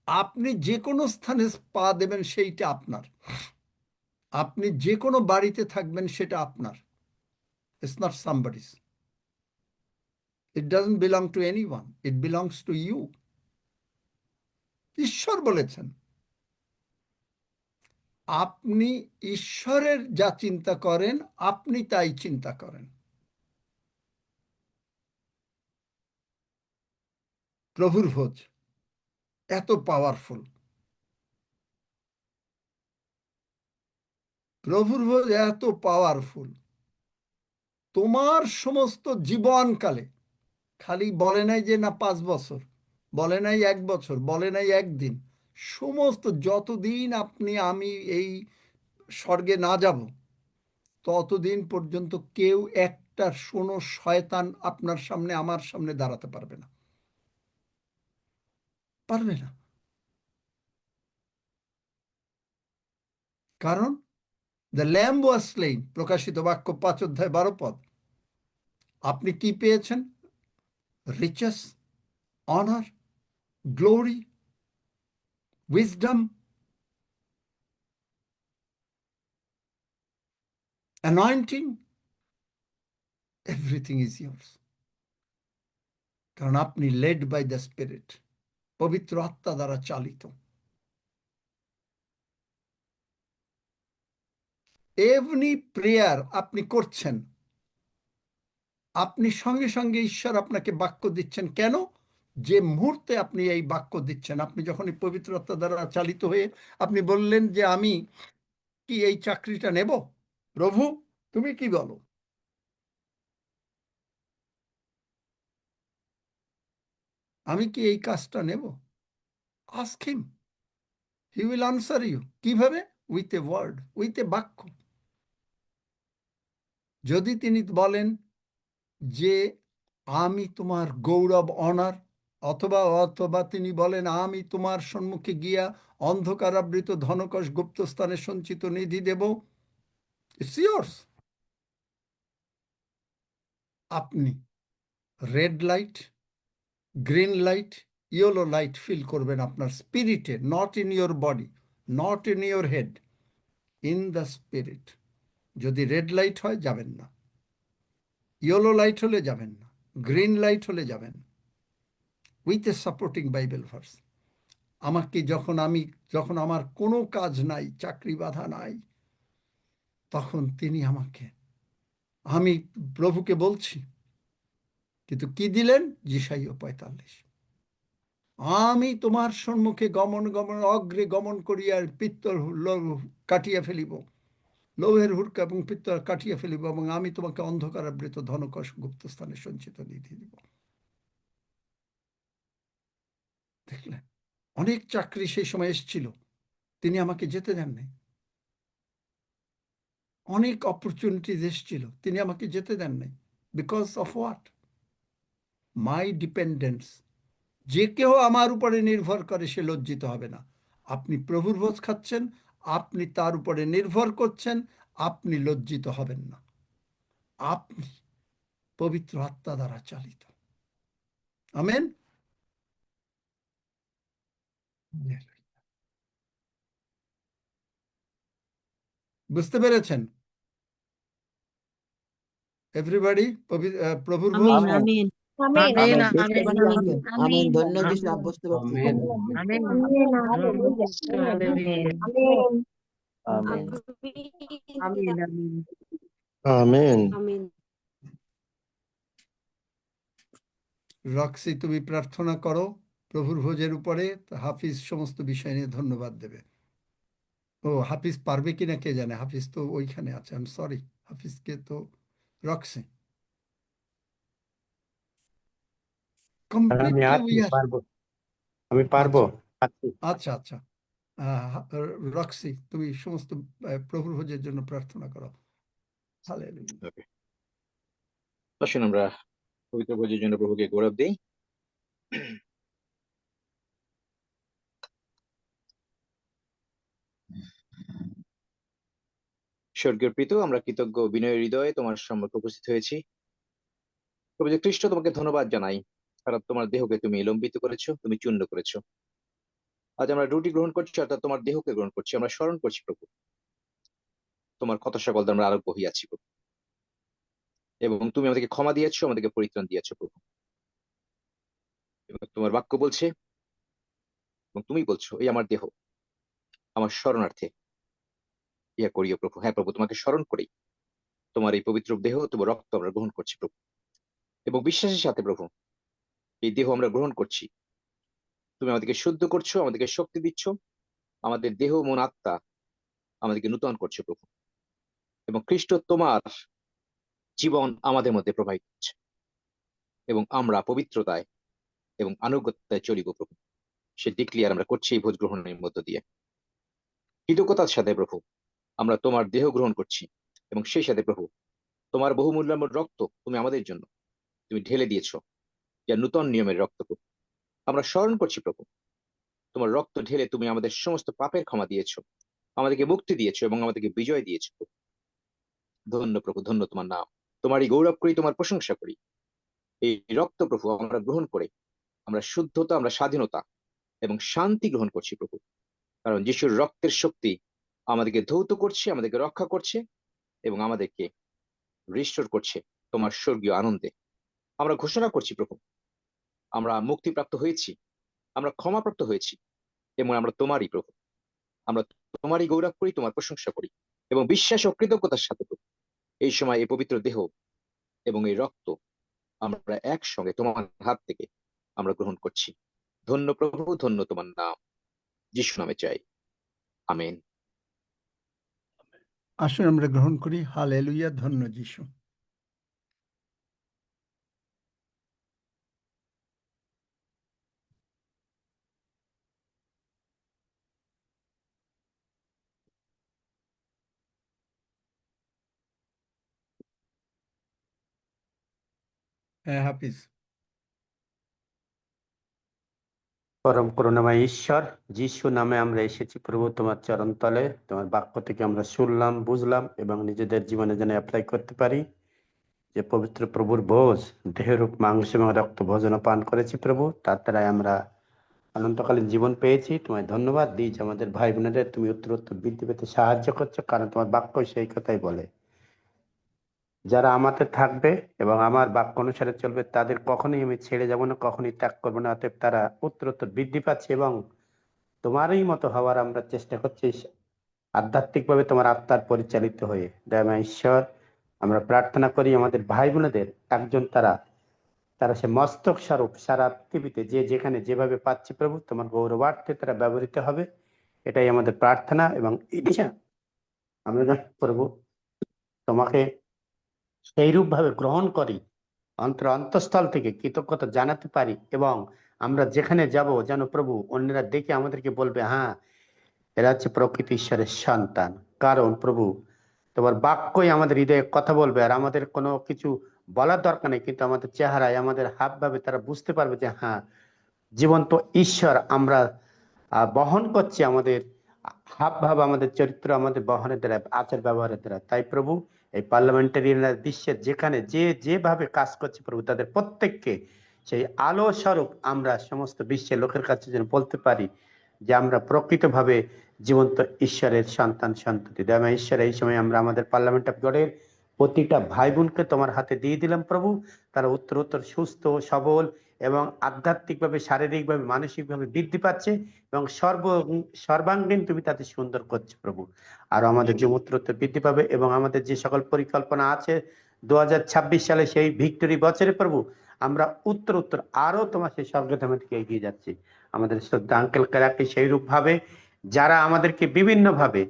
আপনি যে কোনো স্থানে পা দেবেন সেইটা আপনার, আপনি যে কোনো বাড়িতে থাকবেন সেটা আপনার। It's not somebody's. It doesn't belong to anyone. It belongs to you. ঈশ্বর বলেছেন, আপনি ঈশ্বরের যা চিন্তা করেন, আপনি তাই চিন্তা করেন। প্রভুর ভোজ এত পাওয়ারফুল। প্রভুর ভোজ এত পাওয়ারফুল, তোমার সমস্ত জীবনকালে, খালি বলে নাই যে না 5 বছর, বলে নাই 1 বছর, বলে নাই একদিন, সমস্ত যতদিন আপনি আমি এই স্বর্গে না যাব ততদিন পর্যন্ত কেউ একটা শোনো শয়তান আপনার সামনে আমার সামনে দাঁড়াতে পারবে না, পারবে না। কারণ দ্য ল্যাম্ব ওয়াজ স্লেইন, প্রকাশিত বাক্য 5:12 আপনি কি পেয়েছেন? Riches, honour, glory, wisdom, anointing, everything is yours. কারণ আপনি লেড বাই দ্য স্পিরিট, পবিত্র আত্মা দ্বারা চালিত। এভরি প্রেয়ার আপনি করছেন, আপনি সঙ্গে সঙ্গে ঈশ্বর আপনাকে বাক্য দিচ্ছেন। কেন? যে মুহূর্তে আপনি এই বাক্য দিচ্ছেন, আপনি যখন এই পবিত্র আত্মা দ্বারা চালিত হয়ে আপনি বললেন যে আমি কি এই চাকরিটা নেব, প্রভু তুমি কি বলো? আমি কি এই কাজটা নেব? Ask him, he will answer you. কিভাবে? With a word, with a বাক্য। যদি তিনি বলেন যে আমি তোমার গৌরব, অনার, অথবা তিনি বলেন আমি তোমার সম্মুখে গিয়া অন্ধকারাবৃত ধনকশ গুপ্তস্থানে সঞ্চিত নিধি দেব, ইটস ইয়োর্স। আপনি red light, green light, yellow light feel করবেন আপনার স্পিরিটে, not in your body, not in your head, in the spirit. যদি রেড লাইট হয় যাবেন না, ইয়েলো লাইট হলে যাবেন না, গ্রিন লাইট হলে যাবেন, with a supporting Bible verse. আমাকে যখন আমার কোনো কাজ নাই, চাকরি বাধা নাই, তখন তিনি আমাকে, আমি প্রভুকে বলছি, কিন্তু কি দিলেন? যিশাইয়া 45, আমি তোমার সম্মুখে অগ্রে গমন করিয়া পিত্তল কাটিয়া ফেলিব, লৌহের হুড়কা এবং পিত্তল কাটিয়া ফেলিব, এবং আমি তোমাকে অন্ধকারাবৃত ধনকশ গুপ্তস্থানে সঞ্চিত নিধি দিব। দেখলেন, অনেক চাকরি সেই সময় এসেছিল, তিনি আমাকে যেতে দেন নাই। অনেক অপরচুনিটিজ এসেছিল, তিনি আমাকে যেতে দেন নাই। Because of what? My dependence. যে কেউ আমার উপরে নির্ভর করে সে লজ্জিত হবে না। আপনি প্রভুর ভোজ খাচ্ছেন, আপনি তার উপরে নির্ভর করছেন, আপনি লজ্জিত হবেন না। আপনি পবিত্র আত্মা দ্বারা চালিত। আমেন। বুঝতে পেরেছেন এভরিবডি? প্রভুর ভোজ। আমিন আমিন আমিন আমিন আমিন আমিন আমিন, ধন্য আমিন যিশু, বুঝতে পারছি। আমেন। আমিন আমিন আমিন। আমিন আমিন আমেন। আমিন। রক্সি, তুমি প্রার্থনা করো প্রভুর ভোজের উপরে। হাফিজ সমস্ত বিষয় নিয়ে ধন্যবাদ দেবে। ও হাফিজ পারবে কিনা কে জানে, হাফিজ তো ওইখানে আছে। আই এম সরি, হাফিজকে তো রক্সি আমি কমপ্লিটলি আছি, পারবো, আমি পারবো। আছি। আচ্ছা আচ্ছা। রক্সি, তুমি সমস্ত প্রভুর ভোজের জন্য প্রার্থনা করো। হালেলুয়া। Okay. আসুন আমরা পবিত্র ভোজের জন্য প্রভুকে গৌরব দেই। স্বর্গীয় প্রীত, আমরা কৃতজ্ঞ বিনয় হৃদয়ে তোমার সম্মুখে উপস্থিত হয়েছি। প্রভু যে খ্রিস্ট, তোমাকে ধন্যবাদ জানাই, কারণ তোমার দেহকে তুমি লম্বিত করেছো, তুমি চূর্ণ করেছো। আজ আমরা রুটি গ্রহণ করছি, অর্থাৎ তোমার দেহকে গ্রহণ করছি। আমরা স্মরণ করছি প্রভু, তোমার কথা সকল দ্বারা আমরা আরোগ্য হইয়াছি প্রভু, এবং তুমি আমাদেরকে ক্ষমা দিয়েছো, আমাদেরকে পরিত্রাণ দিয়েছো প্রভু। এবং তোমার বাক্য বলছে, এবং তুমি বলছো, এই আমার দেহ, আমার শরণার্থে ইয়া করিও প্রভু। হ্যাঁ প্রভু, তোমাকে স্মরণ করেই তোমার এই পবিত্র দেহ, তোমার রক্ত আমরা গ্রহণ করছি প্রভু, এবং বিশ্বাসের সাথে প্রভু এই দেহ আমরা গ্রহণ করছি। তুমি আমাদেরকে শুদ্ধ করছো, আমাদেরকে শক্তি দিচ্ছ, আমাদের দেহ মন আত্মা আমাদেরকে নূতন করছো প্রভু। এবং খ্রিস্ট তোমার জীবন আমাদের মধ্যে প্রবাহিত হচ্ছে, এবং আমরা পবিত্রতায় এবং আনুগত্যতায় চলিব প্রভু। সে ডিক্লিয়ার আমরা করছি এই ভোজ গ্রহণের মধ্য দিয়ে। কৃতজ্ঞতার সাথে প্রভু আমরা তোমার দেহ গ্রহণ করছি, এবং সেই সাথে প্রভু তোমার বহুমূল্যবান রক্ত তুমি আমাদের জন্য তুমি ঢেলে দিয়েছো, যা নূতন নিয়মের রক্ত প্রভু। আমরা স্মরণ করছি প্রভু, তোমার রক্ত ঢেলে তুমি আমাদের সমস্ত পাপের ক্ষমা দিয়েছো, আমাদেরকে মুক্তি দিয়েছো এবং আমাদেরকে বিজয় দিয়েছো প্রভু। ধন্য প্রভু, ধন্য তোমার নাম। তোমারই গৌরব করি, তোমার প্রশংসা করি। এই রক্ত প্রভু আমরা গ্রহণ করে আমরা শুদ্ধতা, আমরা স্বাধীনতা এবং শান্তি গ্রহণ করছি প্রভু, কারণ যিশুর রক্তের শক্তি আমাদেরকে ধৌত করছে, আমাদেরকে রক্ষা করছে এবং আমাদেরকে রিস্টোর করছে তোমার স্বর্গীয় আনন্দে। আমরা ঘোষণা করছি প্রভু, আমরা মুক্তিপ্রাপ্ত হয়েছি, আমরা ক্ষমাপ্রাপ্ত হয়েছি, এবং আমরা তোমারই প্রভু। আমরা তোমারই গৌরব করি, তোমার প্রশংসা করি এবং বিশ্বাস ও কৃতজ্ঞতার সাথে প্রভু এই সময় এই পবিত্র দেহ এবং এই রক্ত আমরা একসঙ্গে তোমার হাত থেকে আমরা গ্রহণ করছি। ধন্য প্রভু, ধন্য তোমার নাম। যিশু নামে চাই, আমেন। আসুন আমরা গ্রহণ করি। হালেলুয়া, ধন্য যিশু। হ্যাঁ হাফিজ। পরম করুণাময় ঈশ্বর, যিশু নামে আমরা এসেছি প্রভু তোমার চরণ তলে। তোমার বাক্য থেকে আমরা শুনলাম, বুঝলাম এবং নিজেদের জীবনে যেন অ্যাপ্লাই করতে পারি। যে পবিত্র প্রভুর ভোজ, দেহরূপ মাংস এবং রক্ত ভোজন পান করেছি প্রভু, তার দ্বারাই আমরা অনন্তকালীন জীবন পেয়েছি। তোমায় ধন্যবাদ দিই যে আমাদের ভাই বোনেদের তুমি উত্তরোত্তর বৃদ্ধি পেতে সাহায্য করছো, কারণ তোমার বাক্য সেই কথাই বলে, যারা আমাতে থাকবে এবং আমার বাক্য অনুসারে চলবে তাদের কখনোই আমি ছেড়ে যাব না, কখনোই ত্যাগ করবো না। অতএব তারা উত্তরোত্তর বৃদ্ধি পাচ্ছে এবং তোমারই মতো হওয়ার আমরা চেষ্টা করছি, আধ্যাত্মিকভাবে তোমার আত্মার পরিচালিত হয়ে। দয়াময় ঈশ্বর, আমরা প্রার্থনা করি আমাদের ভাই বোনেদের একজন তারা সে মস্তক স্বরূপ সারা পৃথিবীতে যে যেখানে যেভাবে পাচ্ছে প্রভু, তোমার গৌরবার্থে তারা ব্যবহৃত হবে, এটাই আমাদের প্রার্থনা এবং ইচ্ছা। আমরা প্রভু তোমাকে সেইরূপ ভাবে গ্রহণ করি, অন্তঃস্থল থেকে কৃতজ্ঞতা জানাতে পারি, এবং আমরা যেখানে যাব যেন প্রভু অন্যরা দেখে আমাদেরকে বলবে, হ্যাঁ এরা হচ্ছে প্রকৃত ঈশ্বরের সন্তান। কারণ প্রভু তোমার বাক্যই আমাদের হৃদয়ে কথা বলবে, আর আমাদের কোনো কিছু বলার দরকার নেই, কিন্তু আমাদের চেহারায়, আমাদের হাব ভাবে তারা বুঝতে পারবে যে হ্যাঁ জীবন্ত ঈশ্বর আমরা বহন করছি, আমাদের হাব ভাব, আমাদের চরিত্র, আমাদের বহনের দ্বারা, আচার ব্যবহারের দ্বারা। তাই প্রভু এই পার্লামেন্টারিয়ানরা বিশ্বের যেখানে যেভাবে কাজ করছে প্রভু, তাদের প্রত্যেককে সেই আলো স্বরূপ আমরা সমস্ত বিশ্বের লোকের কাছে যেন বলতে পারি যে আমরা প্রকৃতভাবে জীবন্ত ঈশ্বরের সন্তান সন্ততি। দয়াময় ঈশ্বর, এই সময় আমরা আমাদের পার্লামেন্ট অফ গডের প্রতিটা ভাই বোনকে তোমার হাতে দিয়ে দিলাম প্রভু। তারা উত্তরোত্তর সুস্থ সবল এবং আধ্যাত্মিকভাবে, শারীরিকভাবে, মানসিকভাবে বৃদ্ধি পাচ্ছে এবং সর্বাঙ্গীন তুমি তাদের সুন্দর করছো প্রভু। আর আমাদের যে উত্তরোত্তর বৃদ্ধি পাবে এবং আমাদের যে সকল পরিকল্পনা আছে 2026 সালে সেই ভিক্টরি বছরে প্রভু, আমরা উত্তরোত্তর আরো তোমার সেই স্বর্গধামের দিকে এগিয়ে যাচ্ছি। আমাদের শ্রদ্ধা আঙ্কেল কারাকে সেই রূপ ভাবে যারা আমাদেরকে বিভিন্ন ভাবে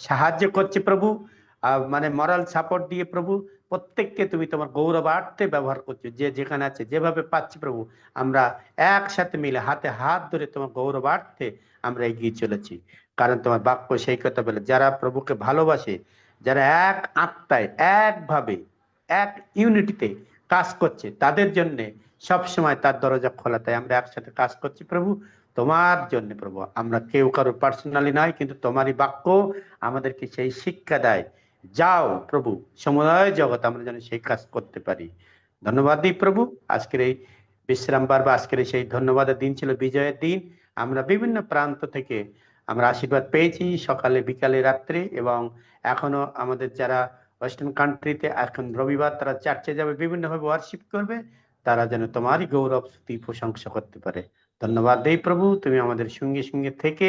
সাহায্য করছে প্রভু, মানে মরাল সাপোর্ট দিয়ে প্রভু, প্রত্যেককে তুমি তোমার গৌরবার্থে ব্যবহার করছো। যে যেখানে আছে যেভাবে পাচ্ছি প্রভু, আমরা একসাথে মিলে হাতে হাত ধরে তোমার গৌরবার্থে আমরা এগিয়ে চলেছি। কারণ তোমার বাক্য সেই কথা বলে, যারা প্রভুকে ভালোবাসে, যারা এক আত্মায়, একভাবে, এক ইউনিটিতে কাজ করছে, তাদের জন্য সবসময় তার দরজা খোলা। তাই আমরা একসাথে কাজ করছি প্রভু তোমার জন্য প্রভু। আমরা কেউ কারো পার্সোনালি নয়, কিন্তু তোমারই বাক্য আমাদেরকে সেই শিক্ষা দেয়। যাও প্রভু, সমুদয় জগৎ আমরা যেন সেই কাজ করতে পারি। ধন্যবাদ দিই প্রভু। আজকের এই বিশ্রামবার বা আজকের সেই ধন্যবাদের দিন ছিল বিজয়ের দিন। আমরা বিভিন্ন প্রান্ত থেকে আমরা আশীর্বাদ পেয়েছি, সকালে, বিকালে, রাত্রে, এবং এখনো আমাদের যারা ওয়েস্টার্ন কান্ট্রিতে এখন রবিবার তারা চার্চে যাবে, বিভিন্নভাবে ওয়ার্শিপ করবে, তারা যেন তোমারই গৌরব স্তুতি প্রশংসা করতে পারে। ধন্যবাদ দেই প্রভু, তুমি আমাদের সঙ্গে সঙ্গে থেকে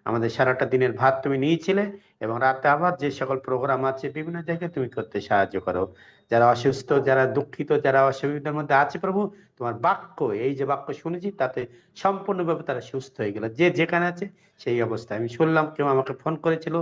আমাদের সারাটা দিনের ভাত তুমি নিয়েছিলে, এবং রাতে আবার যে সকল প্রোগ্রাম আছে বিভিন্ন জায়গায় তুমি করতে সাহায্য করো। যারা অসুস্থ, যারা দুঃখিত, যারা অসুবিধার মধ্যে আছে প্রভু, তোমার বাক্য, এই যে বাক্য শুনেছি তাতে সম্পূর্ণভাবে তারা সুস্থ হয়ে গেল, যে যেখানে আছে সেই অবস্থায়। আমি শুনলাম কেউ আমাকে ফোন করেছিল,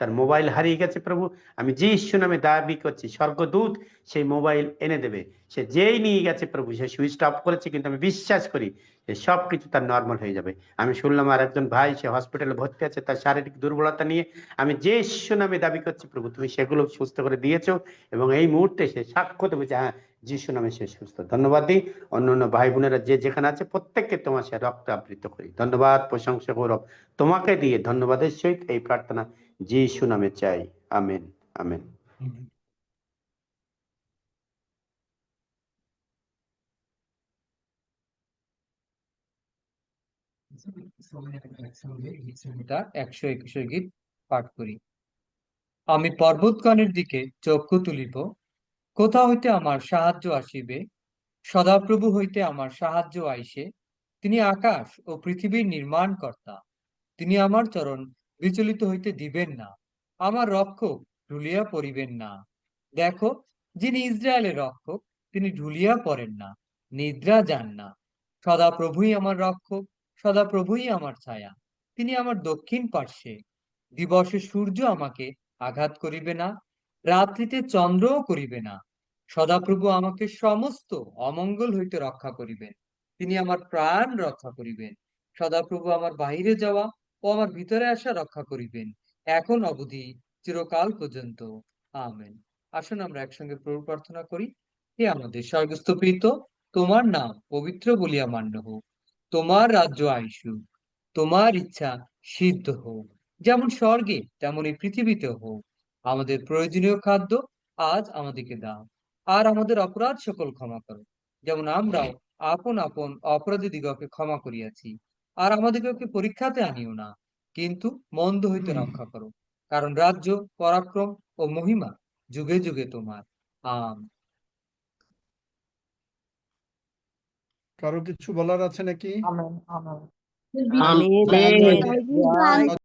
তার মোবাইল হারিয়ে গেছে প্রভু, আমি যিশু নামে দাবি করছি স্বর্গদূত সেই মোবাইল এনে দেবে। সে যেই নিয়ে গেছে প্রভু, সে সুইচ অফ করেছে, কিন্তু আমি বিশ্বাস করি যে সবকিছু তার নর্মাল হয়ে যাবে। আমি শুনলাম আর একজন ভাই সে হসপিটালে ভর্তি আছে তার শারীরিক দুর্বলতা নিয়ে, আমি যিশু নামে দাবি করছি প্রভু তুমি সেগুলো সুস্থ করে দিয়েছো, এবং এই মুহূর্তে সে সাক্ষ্য দেবে যে হ্যাঁ যিশু নামে সে সুস্থ। ধন্যবাদ দিই। অন্য অন্য ভাই বোনেরা যে যেখানে আছে প্রত্যেককে তোমার সে রক্ত আবৃত করি। ধন্যবাদ, প্রশংসা, গৌরব তোমাকে দিয়ে ধন্যবাদের সহিত এই প্রার্থনা যিশু নামে চাই, আমেন আমেন। সবাই একসঙ্গে গীত সংহিতা 121 গীত পাঠ করি। আমি পর্বতগণের দিকে চক্ষু তুলিব, কোথা হইতে আমার সাহায্য আসিবে? সদাপ্রভু হইতে আমার সাহায্য আইসে। তিনি আকাশ ও পৃথিবীর নির্মাণকর্তা। তিনি আমার চরণ বিচলিত হইতে দিবেন না, আমার রক্ষক ঢুলিয়া পড়িবেন না। দেখো, যিনি ইসরায়েলের রক্ষক তিনি ঢুলিয়া পড়েন না, নিদ্রা যান না। সদাপ্রভুই আমার রক্ষক, সদাপ্রভুই আমার ছায়া। তিনি আমার দক্ষিণ পার্শ্বে। দিবসে সূর্য আমাকে আঘাত করিবে না, রাত্রিতে চন্দ্রও করিবে না। সদাপ্রভু আমাকে সমস্ত অমঙ্গল হইতে রক্ষা করিবেন। তিনি আমার প্রাণ রক্ষা করিবেন। সদাপ্রভু আমার বাহিরে যাওয়া ও আমার ভিতরে আসা রক্ষা করিবেন, এখন অবধি চিরকাল পর্যন্ত। আমেন। আসুন আমরা একসঙ্গে প্রভু প্রার্থনা করি। হে আমাদের স্বর্গস্থ পিতা, তোমার নাম পবিত্র বলিয়া মান্য হোক, তোমার রাজ্য আইসুক, তোমার ইচ্ছা সিদ্ধ হোক, যেমন স্বর্গে তেমনি পৃথিবীতে হোক। আমাদের প্রয়োজনীয় খাদ্য আজ আমাদেরকে দাও, আর আমাদের অপরাধ সকল ক্ষমা করো, যেমন আমরাও আপন আপন অপরাধী দিগকে ক্ষমা করিয়াছি। আর আমাদিগকে পরীক্ষাতে আনিও না, কিন্তু মন্দ হইতে রক্ষা করো, কারণ রাজ্য, পরাক্রম ও মহিমা যুগে যুগে তোমার। আমেন। কারো কিছু বলার আছে নাকি? Amen amen amen. জয় জয়